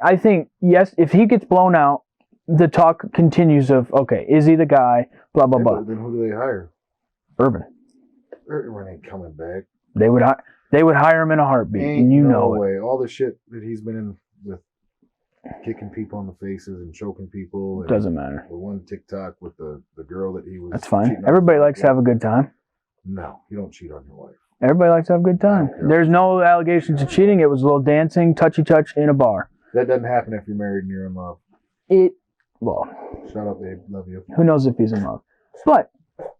Speaker 1: yes, if he gets blown out, the talk continues of, okay, is he the guy? Blah blah
Speaker 2: Yeah,
Speaker 1: blah.
Speaker 2: but then who do they hire?
Speaker 1: Urban.
Speaker 2: Urban ain't coming back.
Speaker 1: They would hire him in a heartbeat,
Speaker 2: Ain't
Speaker 1: and you
Speaker 2: no
Speaker 1: know it.
Speaker 2: way. All the shit that he's been in with kicking people in the faces and choking people. And
Speaker 1: Doesn't matter.
Speaker 2: the one TikTok with the girl that he was.
Speaker 1: That's fine.
Speaker 2: cheating on
Speaker 1: Everybody
Speaker 2: his wife
Speaker 1: likes to have a good time.
Speaker 2: No, you don't cheat on your wife.
Speaker 1: Everybody likes to have a good time. There's no allegations of cheating. It was a little dancing, touchy touch in a bar.
Speaker 2: That doesn't happen if you're married and you're in love.
Speaker 1: Well,
Speaker 2: Shut up, babe. Love you.
Speaker 1: who knows if he's in love? But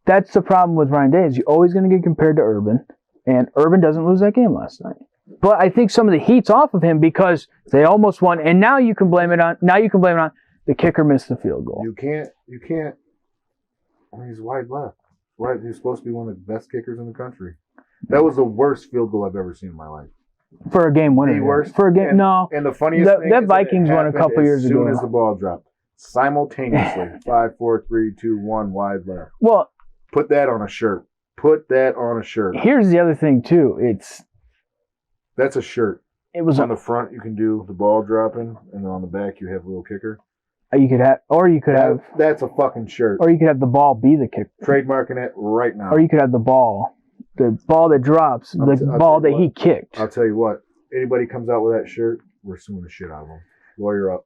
Speaker 1: that's the problem with Ryan Day is you're always going to get compared to Urban, and Urban doesn't lose that game last night. But I think some of the heat's off of him because they almost won, and now you can blame it on the kicker missed the field goal.
Speaker 2: You can't. I mean, he's wide left. He's supposed to be one of the best kickers in the country. That was the worst field goal I've ever seen in my life.
Speaker 1: For a game winner.
Speaker 2: The worst.
Speaker 1: For a game, no.
Speaker 2: And the funniest thing
Speaker 1: that
Speaker 2: is
Speaker 1: Vikings
Speaker 2: that it
Speaker 1: won a couple
Speaker 2: happened
Speaker 1: years ago.
Speaker 2: As soon as the ball dropped, simultaneously, 5, 4, 3, 2, 1, wide left.
Speaker 1: Well,
Speaker 2: put that on a shirt. Put that on a shirt.
Speaker 1: Here's the other thing too.
Speaker 2: That's a shirt.
Speaker 1: It was
Speaker 2: on the front. You can do the ball dropping, and then on the back you have a little kicker.
Speaker 1: You could have,
Speaker 2: That's a fucking shirt.
Speaker 1: or you could have the ball be the kicker.
Speaker 2: Trademarking it right now.
Speaker 1: Or you could have the ball that drops, the ball that he kicked.
Speaker 2: I'll tell you what. Anybody comes out with that shirt, we're suing the shit out of them. Lawyer up.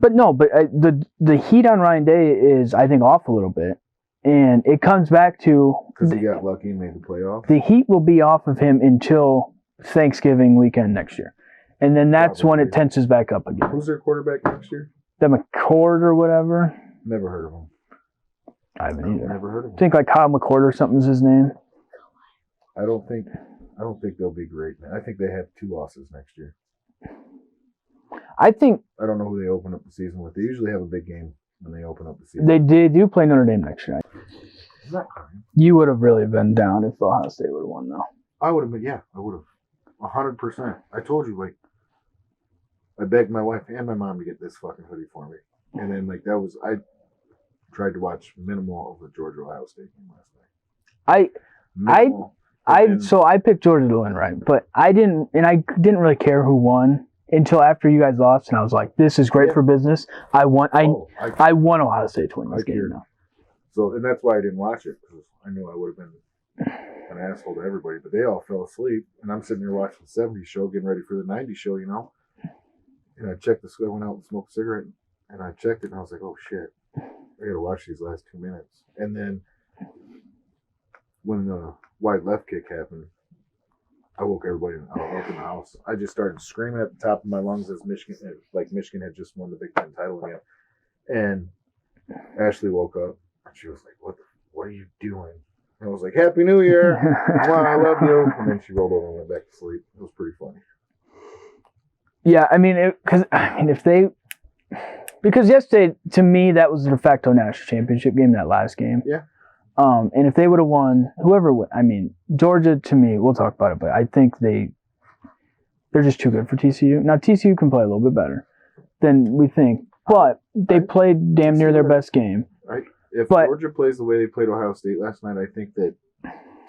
Speaker 1: But the heat on Ryan Day is, I think, off a little bit, and it comes back to
Speaker 2: because he got lucky and made the playoff.
Speaker 1: The heat will be off of him until Thanksgiving weekend next year, and then that's when it tenses back up again.
Speaker 2: Who's their quarterback next year?
Speaker 1: The McCord or whatever.
Speaker 2: Never heard of him.
Speaker 1: I haven't either.
Speaker 2: Never heard of him.
Speaker 1: I think like Kyle McCord or something's his name.
Speaker 2: I don't think they'll be great. I think they have 2 losses next year. I don't know who they open up the season with. They usually have a big game when they open up the season.
Speaker 1: They do play Notre Dame next year. You would have really been down if Ohio State would have won, though.
Speaker 2: I would have been. Yeah, I would have. 100%. I told you, I begged my wife and my mom to get this fucking hoodie for me, and then I tried to watch minimal of the Georgia-Ohio State game last night.
Speaker 1: So I picked Georgia to win, right? But I didn't really care who won until after you guys lost, and I was like, "This is great for business. I want Ohio State to win this game now."
Speaker 2: So, and that's why I didn't watch it, because I knew I would have been an asshole to everybody. But they all fell asleep, and I'm sitting there watching the '70s show, getting ready for the '90s show, And I checked the schedule, I went out and smoked a cigarette, and I checked it, and I was like, "Oh shit, I gotta watch these last 2 minutes." And then when the wide left kick happened, I woke everybody up in the house. I just started screaming at the top of my lungs as Michigan had just won the Big Ten title again. And Ashley woke up and she was like, "What are you doing?" And I was like, "Happy New Year! Mom, I love you." And then she rolled over and went back to sleep. It was pretty funny.
Speaker 1: Yeah, because yesterday to me that was the de facto national championship game, that last game.
Speaker 2: Yeah.
Speaker 1: And if they would have won, Georgia, to me, we'll talk about it, but I think they're just too good for TCU. Now, TCU can play a little bit better than we think, but they played damn near their best game.
Speaker 2: If Georgia plays the way they played Ohio State last night, I think that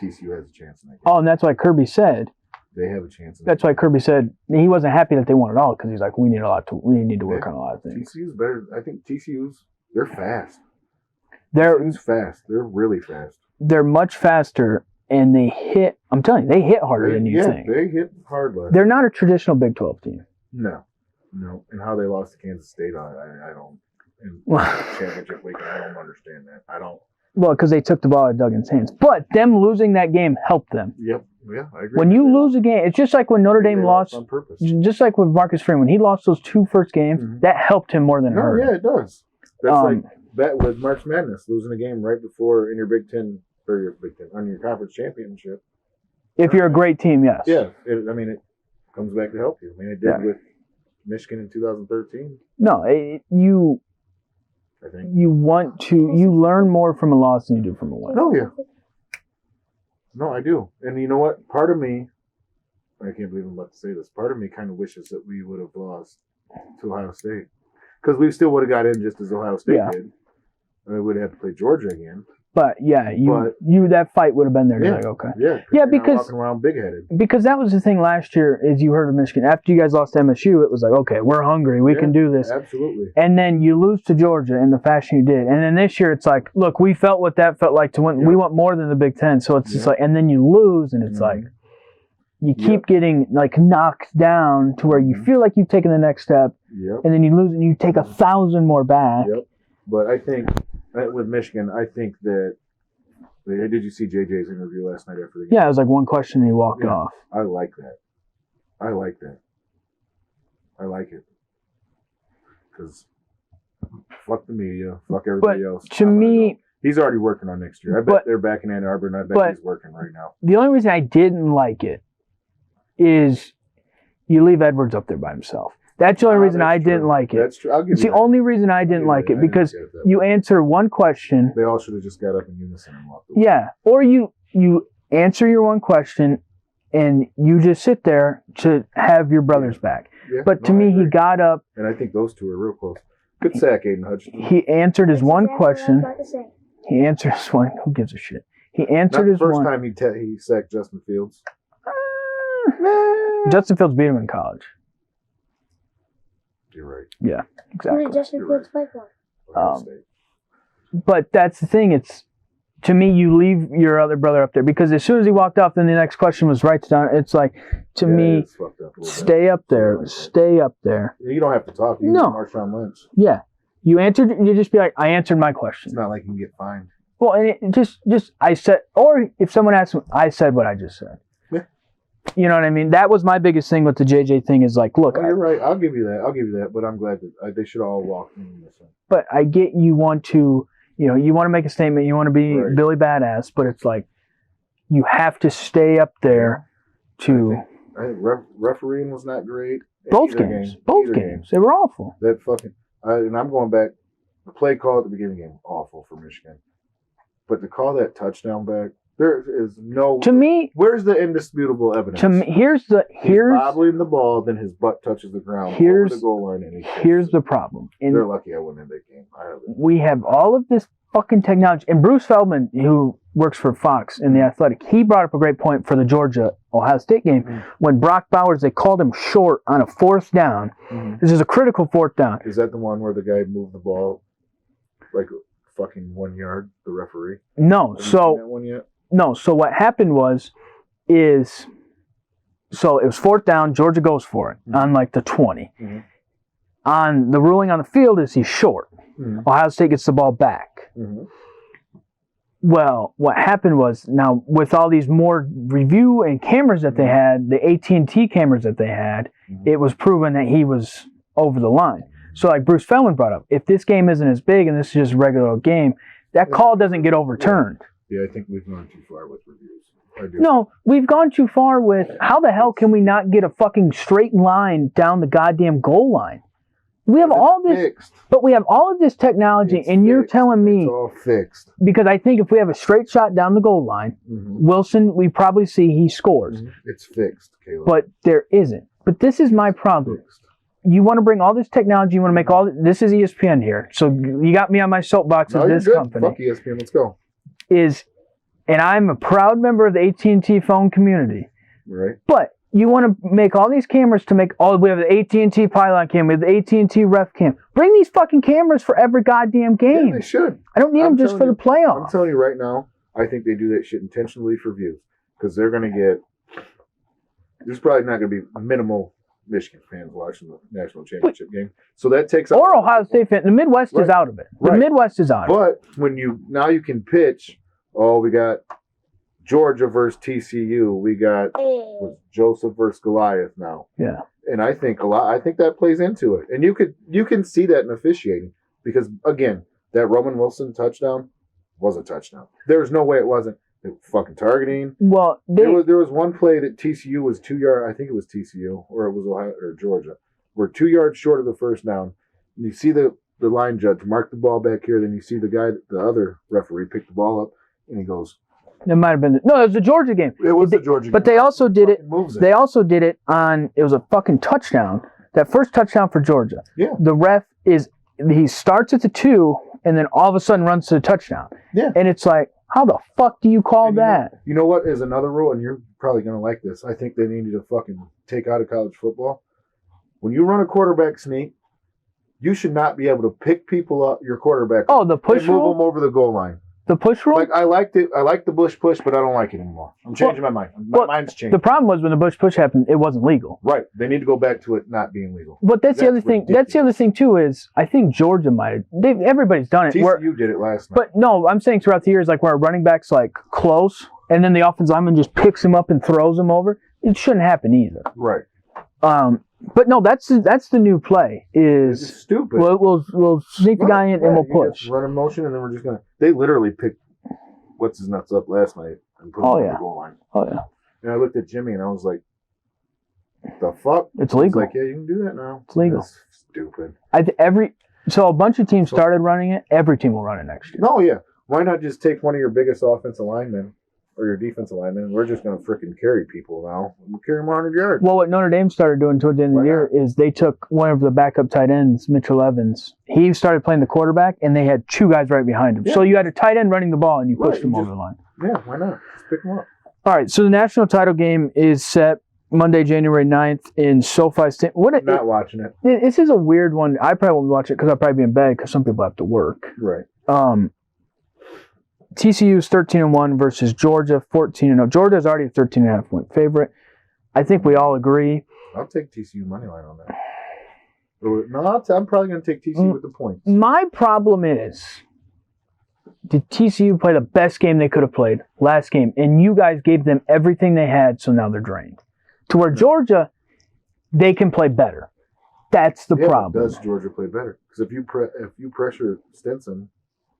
Speaker 2: TCU has a chance in that game.
Speaker 1: Oh, and that's why Kirby said
Speaker 2: they have a chance.
Speaker 1: That's why Kirby said he wasn't happy that they won it all, because he's like, we need to work on a lot of things.
Speaker 2: TCU's better. I think they're fast.
Speaker 1: TCU's
Speaker 2: fast. They're really fast.
Speaker 1: They're much faster, and they hit. I'm telling you, they hit harder than you think.
Speaker 2: Yeah, they hit hard.
Speaker 1: They're not a traditional Big 12 team.
Speaker 2: No. And how they lost to Kansas State, I don't. In championship week, I don't understand that. I don't.
Speaker 1: Well, because they took the ball out of Duggan's hands, but them losing that game helped them.
Speaker 2: Yep. Yeah, I agree.
Speaker 1: When you lose a game, it's just like when Notre Dame lost
Speaker 2: on purpose.
Speaker 1: Just like with Marcus Freeman, when he lost those 2 first games, that helped him more than it hurt.
Speaker 2: Yeah, it does. That's like that with March Madness, losing a game right before in your Big Ten on your conference championship.
Speaker 1: If you're a great team, yes.
Speaker 2: Yeah, it comes back to help you. It did with Michigan in 2013.
Speaker 1: No, you learn more from a loss than you do from a win.
Speaker 2: Oh yeah. No, I do. And you know what? Part of me, I can't believe I'm about to say this, part of me kind of wishes that we would have lost to Ohio State. Because we still would have got in just as Ohio State did. We would have had to play Georgia again.
Speaker 1: But yeah, you that fight would have been there.
Speaker 2: Yeah,
Speaker 1: Like, okay.
Speaker 2: Yeah,
Speaker 1: Yeah,
Speaker 2: you're not
Speaker 1: because
Speaker 2: walking around big-headed.
Speaker 1: Because that was the thing last year, is you heard of Michigan. After you guys lost to MSU, it was like, okay, we're hungry. We can do this.
Speaker 2: Absolutely.
Speaker 1: And then you lose to Georgia in the fashion you did. And then this year, it's like, look, we felt what that felt like to win.
Speaker 2: Yep.
Speaker 1: We want more than the Big Ten. So it's just like, and then you lose, and it's like, you keep getting like knocked down to where you feel like you've taken the next step, and then you lose, and you take 1,000 more back.
Speaker 2: Yep. But I think with Michigan, I think that. Did you see JJ's interview last night after the game?
Speaker 1: Yeah, it was like one question and he walked off.
Speaker 2: I like that. I like it. Because fuck the media, fuck everybody else.
Speaker 1: To me,
Speaker 2: he's already working on next year. I bet they're back in Ann Arbor, and I bet he's working right now.
Speaker 1: The only reason I didn't like it is you leave Edwards up there by himself. That's the only reason I didn't like it.
Speaker 2: That's true. I'll give
Speaker 1: it's the only reason I didn't like it, because you answer one question.
Speaker 2: They all should have just got up in unison and walked away.
Speaker 1: Yeah, or you answer your one question, and you just sit there to have your brother's back. Yeah, but to me, he got up.
Speaker 2: And I think those two are real close. Good sack, Aiden Hutchinson.
Speaker 1: He answered his one question. He answered his one. Who gives a shit? He answered his one.
Speaker 2: First time he sacked Justin Fields.
Speaker 1: Justin Fields beat him in college.
Speaker 2: You're right.
Speaker 1: Yeah, exactly.
Speaker 3: Who did Justin Fields play for?
Speaker 1: But that's the thing. It's, to me, you leave your other brother up there, because as soon as he walked off, then the next question was right down. It's like, to me, stay up there. Stay up there.
Speaker 2: You don't have to talk. You can Marshawn Lynch.
Speaker 1: Yeah. You answered, you just be like, I answered my question.
Speaker 2: It's not like you can get fined.
Speaker 1: Well, and it just I said, or if someone asks me, I said what I just said. You know what I mean? That was my biggest thing with the JJ thing, is like, look.
Speaker 2: You're right. I'll give you that. But I'm glad that they should all walk in this one.
Speaker 1: But I get you want to, you want to make a statement. You want to be Billy Badass. But it's like, you have to stay up there to.
Speaker 2: I think refereeing was not great.
Speaker 1: Both games. They were awful.
Speaker 2: That fucking. And I'm going back. The play call at the beginning of the game, awful for Michigan. But to call that touchdown back, there is no.
Speaker 1: To me,
Speaker 2: where's the indisputable evidence?
Speaker 1: To me, he's
Speaker 2: bobbling the ball, then his butt touches the ground over the goal line, and
Speaker 1: here's the problem.
Speaker 2: They're lucky I won that game.
Speaker 1: We have all of this fucking technology, and Bruce Feldman, who works for Fox in The Athletic, he brought up a great point for the Georgia-Ohio State game when Brock Bowers, they called him short on a 4th down. This is a critical 4th down.
Speaker 2: Is that the one where the guy moved the ball like fucking 1 yard? The referee?
Speaker 1: No.
Speaker 2: Have you seen that one yet?
Speaker 1: No, so what happened so it was 4th down, Georgia goes for it on like the 20. On the ruling on the field is he's short. Ohio State gets the ball back. Well, what happened was, now with all these more review and cameras that they had, the AT&T cameras that they had, it was proven that he was over the line. So like Bruce Feldman brought up, if this game isn't as big and this is just a regular game, that call doesn't get overturned.
Speaker 2: Yeah, I think we've gone too far with reviews.
Speaker 1: No, we've gone too far with, how the hell can we not get a fucking straight line down the goddamn goal line? We have all this,
Speaker 2: fixed.
Speaker 1: But we have all of this technology, and you're telling me,
Speaker 2: it's all fixed.
Speaker 1: Because I think if we have a straight shot down the goal line, Wilson, we probably see he scores.
Speaker 2: It's fixed, Caleb.
Speaker 1: But there isn't. But this is my problem. You want to bring all this technology, you want to make all this is ESPN here. So you got me on my soapbox of this company.
Speaker 2: Fuck ESPN, let's go.
Speaker 1: And I'm a proud member of the AT&T phone community.
Speaker 2: Right.
Speaker 1: But you want to make all these cameras to make we have the AT&T pylon cam, we have the AT&T ref cam. Bring these fucking cameras for every goddamn game.
Speaker 2: Yeah, they should.
Speaker 1: I don't need them just for the playoffs.
Speaker 2: I'm telling you right now, I think they do that shit intentionally for views. Because they're going to get, there's probably not going to be minimal Michigan fans watching the national championship game. So that takes out.
Speaker 1: Or Ohio State fans. The Midwest is out of it. The Midwest is out of it.
Speaker 2: But when now you can pitch, we got Georgia versus TCU. We got Joseph versus Goliath now.
Speaker 1: Yeah.
Speaker 2: And I think that plays into it. And you can see that in officiating. Because again, that Roman Wilson touchdown was a touchdown. There's no way it wasn't. They were fucking targeting.
Speaker 1: Well,
Speaker 2: there was one play that TCU was 2 yards. I think it was TCU or it was Ohio or Georgia. We're 2 yards short of the first down. And you see the line judge mark the ball back here. Then you see the other referee pick the ball up, and he goes.
Speaker 1: It might have been it was the Georgia game.
Speaker 2: It was the Georgia game.
Speaker 1: But they also did it. They also did it on. It was a fucking touchdown. That first touchdown for Georgia.
Speaker 2: Yeah.
Speaker 1: The ref he starts at the 2. and then all of a sudden runs to the touchdown.
Speaker 2: Yeah.
Speaker 1: And it's like, how the fuck do you call that?
Speaker 2: You know what is another rule, and you're probably going to like this. I think they need to fucking take out of college football. When you run a quarterback sneak, you should not be able to pick people up, your quarterback.
Speaker 1: Oh, the push
Speaker 2: and move
Speaker 1: rule?
Speaker 2: them over the goal line.
Speaker 1: The push rule?
Speaker 2: Like, I liked it. I like the Bush push, but I don't like it anymore. I'm changing my mind. Mine's changed.
Speaker 1: The problem was when the Bush push happened, it wasn't legal.
Speaker 2: Right. They need to go back to it not being legal.
Speaker 1: But that's the other thing.
Speaker 2: ridiculous.
Speaker 1: That's the other thing too is I think Georgia might. Everybody's done it.
Speaker 2: TCU did it last night.
Speaker 1: But no, I'm saying throughout the years, like where a running back's like close, and then the offensive lineman just picks him up and throws him over. It shouldn't happen either.
Speaker 2: Right.
Speaker 1: But no, that's the new play.
Speaker 2: It's stupid.
Speaker 1: We'll sneak the guy in and we'll push.
Speaker 2: Just run in motion, and then we're just gonna. They literally picked what's his nuts up last night and put him on the goal line.
Speaker 1: Oh yeah.
Speaker 2: And I looked at Jimmy and I was like, "The fuck?"
Speaker 1: It's legal.
Speaker 2: He's like, "Yeah, you can do that now."
Speaker 1: It's legal.
Speaker 2: That's stupid.
Speaker 1: So a bunch of teams started running it. Every team will run it next year.
Speaker 2: No, yeah. Why not just take one of your biggest offensive linemen or your defensive linemen? We're just gonna freaking carry people now. We'll carry them 100 yards.
Speaker 1: Well, what Notre Dame started doing towards the end of the year is they took one of the backup tight ends, Mitchell Evans. He started playing the quarterback, and they had two guys right behind him. Yeah. So you had a tight end running the ball, and you pushed him over the line.
Speaker 2: Yeah, why not? Just pick him up.
Speaker 1: All right, so the national title game is set Monday, January 9th in SoFi Stadium.
Speaker 2: Not watching it.
Speaker 1: This is a weird one. I probably won't watch it because I'll probably be in bed because some people have to work.
Speaker 2: Right.
Speaker 1: TCU is 13-1 versus Georgia 14-0. Georgia is already a 13.5 point favorite. I think we all agree.
Speaker 2: I'll take TCU money line on that. No, I'm probably going to take TCU with the points.
Speaker 1: My problem is, did TCU play the best game they could have played last game? And you guys gave them everything they had, so now they're drained. To where Georgia, they can play better. That's the problem.
Speaker 2: Does Georgia play better? Because if you pressure Stinson,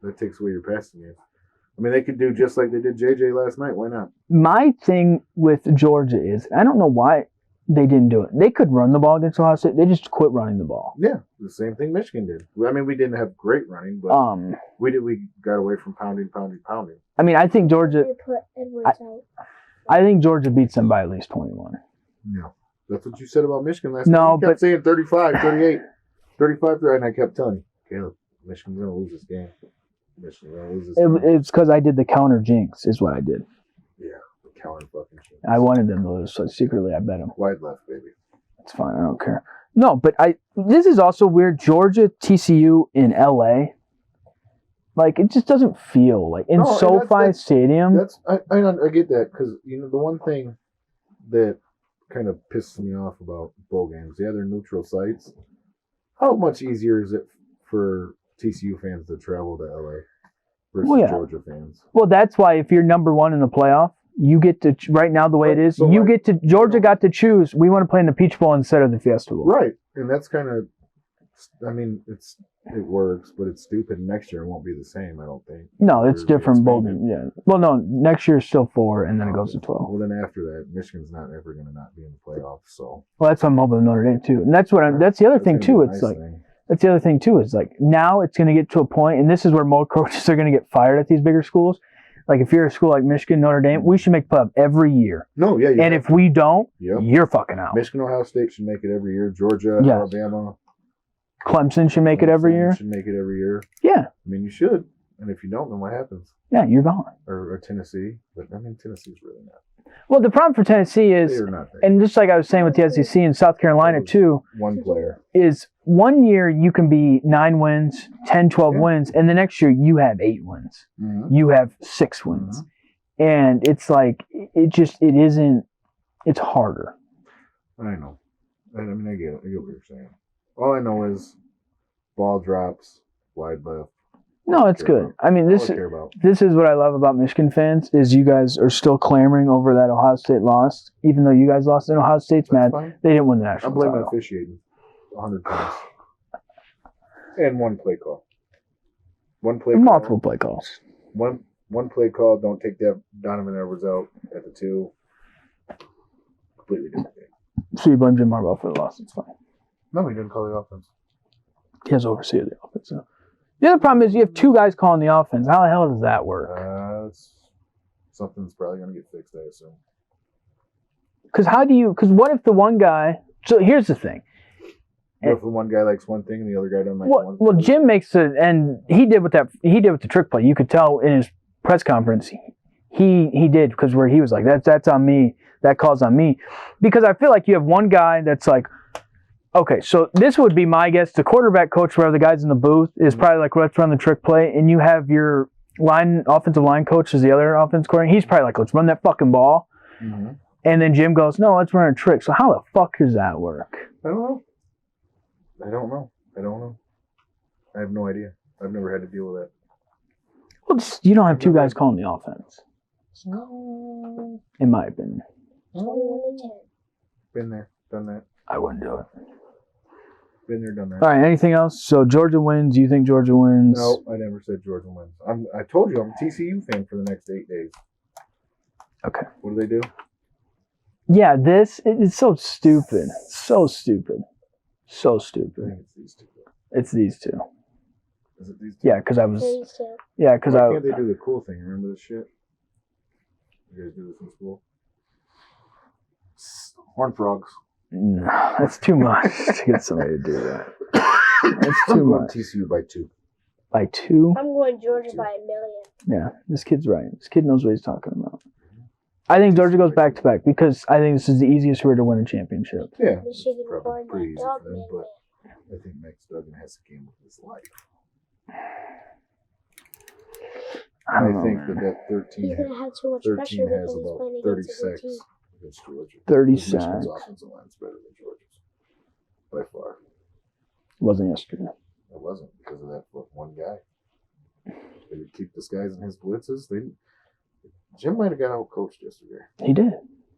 Speaker 2: that takes away your passing game. I mean, they could do just like they did JJ last night. Why not? My
Speaker 1: thing with Georgia is, I don't know why they didn't do it. They could run the ball against Ohio State. They just quit running the ball.
Speaker 2: Yeah, the same thing Michigan did. I mean, we didn't have great running, but we got away from pounding.
Speaker 1: I mean, I think Georgia. I think Georgia beats them by at least 21.
Speaker 2: No, that's what you said about Michigan last night. You kept saying 35, 38, 35, and I kept telling you, Caleb, Michigan's going to lose this game. It's
Speaker 1: because I did the counter jinx, is what I did.
Speaker 2: Yeah, the counter fucking jinx.
Speaker 1: I wanted them to lose, so secretly I bet them.
Speaker 2: Wide left, baby.
Speaker 1: That's fine. I don't care. No, but this is also weird. Georgia, TCU in LA. Like, it just doesn't feel like in SoFi Stadium.
Speaker 2: I get that because the one thing that kind of pisses me off about bowl games, they're neutral sites. How much easier is it for TCU fans to travel to LA versus Georgia fans? Well,
Speaker 1: that's why if you're number one in the playoff, you get to right now the way it is. Georgia got to choose. We want to play in the Peach Bowl instead of the Fiesta Bowl.
Speaker 2: Right, and that's kind of. I mean, it works, but it's stupid. Next year it won't be the same. I don't think.
Speaker 1: No, it's different. Yeah. Well, no, next year is still 4, and then it goes to 12.
Speaker 2: Well, then after that, Michigan's not ever going to not be in the playoffs. So.
Speaker 1: Well, that's why I'm hoping Notre Dame too, and that's the other thing too. It's like. That's the other thing, too, is like now it's going to get to a point, and this is where more coaches are going to get fired at these bigger schools. Like if you're a school like Michigan, Notre Dame, we should make playoff every year.
Speaker 2: No, yeah.
Speaker 1: And if we don't, you're fucking out.
Speaker 2: Michigan, Ohio State should make it every year. Georgia, Alabama.
Speaker 1: Clemson should make it every year.
Speaker 2: Should make it every year.
Speaker 1: Yeah.
Speaker 2: I mean, you should. And if you don't, then what happens?
Speaker 1: Yeah, you're gone.
Speaker 2: Or Tennessee. But, I mean, Tennessee's really not.
Speaker 1: Well, the problem for Tennessee is, and just like I was saying with the SEC and South Carolina too,
Speaker 2: one player
Speaker 1: is 1 year you can be 9 wins, 10, 12 wins, and the next year you have 8 wins.
Speaker 2: Mm-hmm.
Speaker 1: You have 6 wins. Mm-hmm. And it's like, it's harder.
Speaker 2: I know. I mean, I get what you're saying. All I know is ball drops, wide left.
Speaker 1: No, it's good. I mean, this is what I love about Michigan fans is you guys are still clamoring over that Ohio State loss, even though you guys lost and Ohio State's mad. They didn't win the national title.
Speaker 2: I'm blaming officiating 100 times. And one play call.
Speaker 1: Multiple play calls.
Speaker 2: One play call. Don't take that Donovan Edwards out at the 2. Completely different game.
Speaker 1: So you blame Jim Harbaugh for the loss. It's fine.
Speaker 2: No, he didn't call the offense.
Speaker 1: He has oversee of the offense. So. The other problem is you have 2 guys calling the offense. How the hell does that work?
Speaker 2: Something's probably going to get fixed, I assume.
Speaker 1: Because what if the one guy... So here's the thing.
Speaker 2: What if the one guy likes one thing and the other guy doesn't like one?
Speaker 1: Well, Jim makes it, and he did with the trick play. You could tell in his press conference, he did, because where he was like, that's on me. That call's on me, because I feel like you have one guy that's like, okay, so this would be my guess. The quarterback coach, where the guys in the booth, is probably like, let's run the trick play, and you have your offensive line coach is the other offense coordinator. He's probably like, let's run that fucking ball.
Speaker 2: Mm-hmm.
Speaker 1: And then Jim goes, no, let's run a trick. So how the fuck does that work?
Speaker 2: I don't know. I have no idea. I've never had to deal with that.
Speaker 1: Well, you don't have two guys calling the offense,
Speaker 2: No.
Speaker 1: in my opinion.
Speaker 3: 21 to 10.
Speaker 2: Been there, done that.
Speaker 1: I wouldn't do it.
Speaker 2: Been there, done that.
Speaker 1: All right, anything else? So Georgia wins. You think Georgia wins?
Speaker 2: No, I never said Georgia wins. I told you I'm a TCU fan for the next 8 days.
Speaker 1: Okay.
Speaker 2: What do they do?
Speaker 1: Yeah, it's so stupid. So stupid. So
Speaker 2: I
Speaker 1: stupid.
Speaker 2: think it's these two.
Speaker 1: It's these two.
Speaker 2: Is it these two?
Speaker 1: Yeah, because I was.
Speaker 3: These two.
Speaker 1: Yeah, because
Speaker 2: Why can't they do the cool thing? Remember this shit? You guys do this in school? Horn frogs.
Speaker 1: No, that's too much to get somebody to do that. That's
Speaker 2: I'm
Speaker 1: too
Speaker 2: going
Speaker 1: much.
Speaker 2: TCU by 2.
Speaker 1: By 2?
Speaker 3: I'm going Georgia by a million.
Speaker 1: Yeah, this kid's right. This kid knows what he's talking about. I think Georgia goes back to back because I think this is the easiest way to win a championship.
Speaker 2: Yeah,
Speaker 3: Michigan
Speaker 2: probably
Speaker 3: going
Speaker 2: pretty
Speaker 3: by
Speaker 2: easy
Speaker 3: dog
Speaker 2: for them,
Speaker 3: man.
Speaker 2: but I think Max Duggan has a game of his life.
Speaker 1: I don't
Speaker 2: I
Speaker 1: know,
Speaker 2: think
Speaker 1: man.
Speaker 2: that 13,
Speaker 3: He's gonna have too much
Speaker 2: 13
Speaker 3: pressure
Speaker 2: has
Speaker 3: because he's
Speaker 2: about
Speaker 3: playing
Speaker 2: 30
Speaker 3: against a good
Speaker 2: sacks
Speaker 3: team.
Speaker 2: against Georgia.
Speaker 1: 30
Speaker 2: Michigan's
Speaker 1: sacks.
Speaker 2: offensive line's better than Georgia's. By far.
Speaker 1: Wasn't yesterday.
Speaker 2: It wasn't because of that one guy. They would keep disguising his blitzes. Jim might have got out coached yesterday
Speaker 1: He did.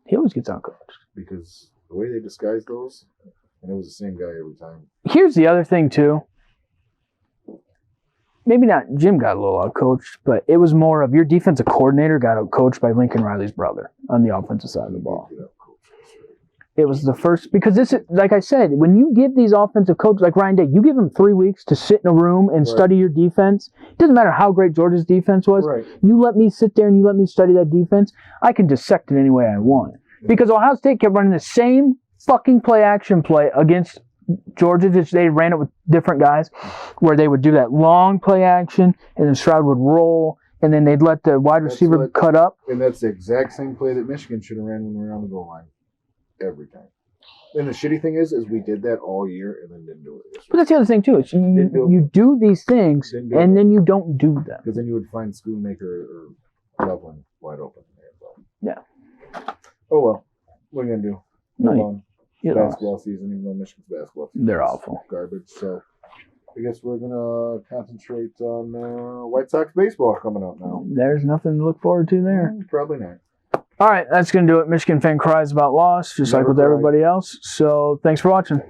Speaker 1: He always gets outcoached.
Speaker 2: because the way they disguised those, and it was the same guy every time.
Speaker 1: Here's the other thing, too. Maybe not Jim got a little outcoached, but it was more of your defensive coordinator got outcoached by Lincoln Riley's brother on the offensive side of the ball.
Speaker 2: Get out coached yesterday.
Speaker 1: It was the first, because this is, like I said, when you give these offensive coaches, like Ryan Day, you give them 3 weeks to sit in a room and
Speaker 2: Right.
Speaker 1: study your defense. It doesn't matter how great Georgia's defense was.
Speaker 2: Right.
Speaker 1: You let me sit there and you let me study that defense, I can dissect it any way I want. Because Ohio State kept running the same fucking play-action play against Georgia. They ran it with different guys, where they would do that long play-action, and then Stroud would roll, and then they'd let the wide receiver cut up.
Speaker 2: And that's the exact same play that Michigan should have ran when we were on the goal line. Every time. And the shitty thing is we did that all year and then didn't do it.
Speaker 1: But that's the other thing, too. Is you do these things, and then you don't do them.
Speaker 2: Because then you would find Schoonmaker or Loveland wide open.
Speaker 1: Yeah.
Speaker 2: Oh, well. What are you going to do? Move on.
Speaker 1: You know,
Speaker 2: Basketball season, even though Michigan's basketball season
Speaker 1: they're
Speaker 2: is
Speaker 1: awful.
Speaker 2: garbage. So I guess we're going to concentrate on White Sox baseball coming up now.
Speaker 1: There's nothing to look forward to there.
Speaker 2: Probably not.
Speaker 1: All right, that's going to do it. Michigan fan cries about loss, just like
Speaker 2: Never
Speaker 1: with
Speaker 2: cry.
Speaker 1: everybody else. So thanks for watching.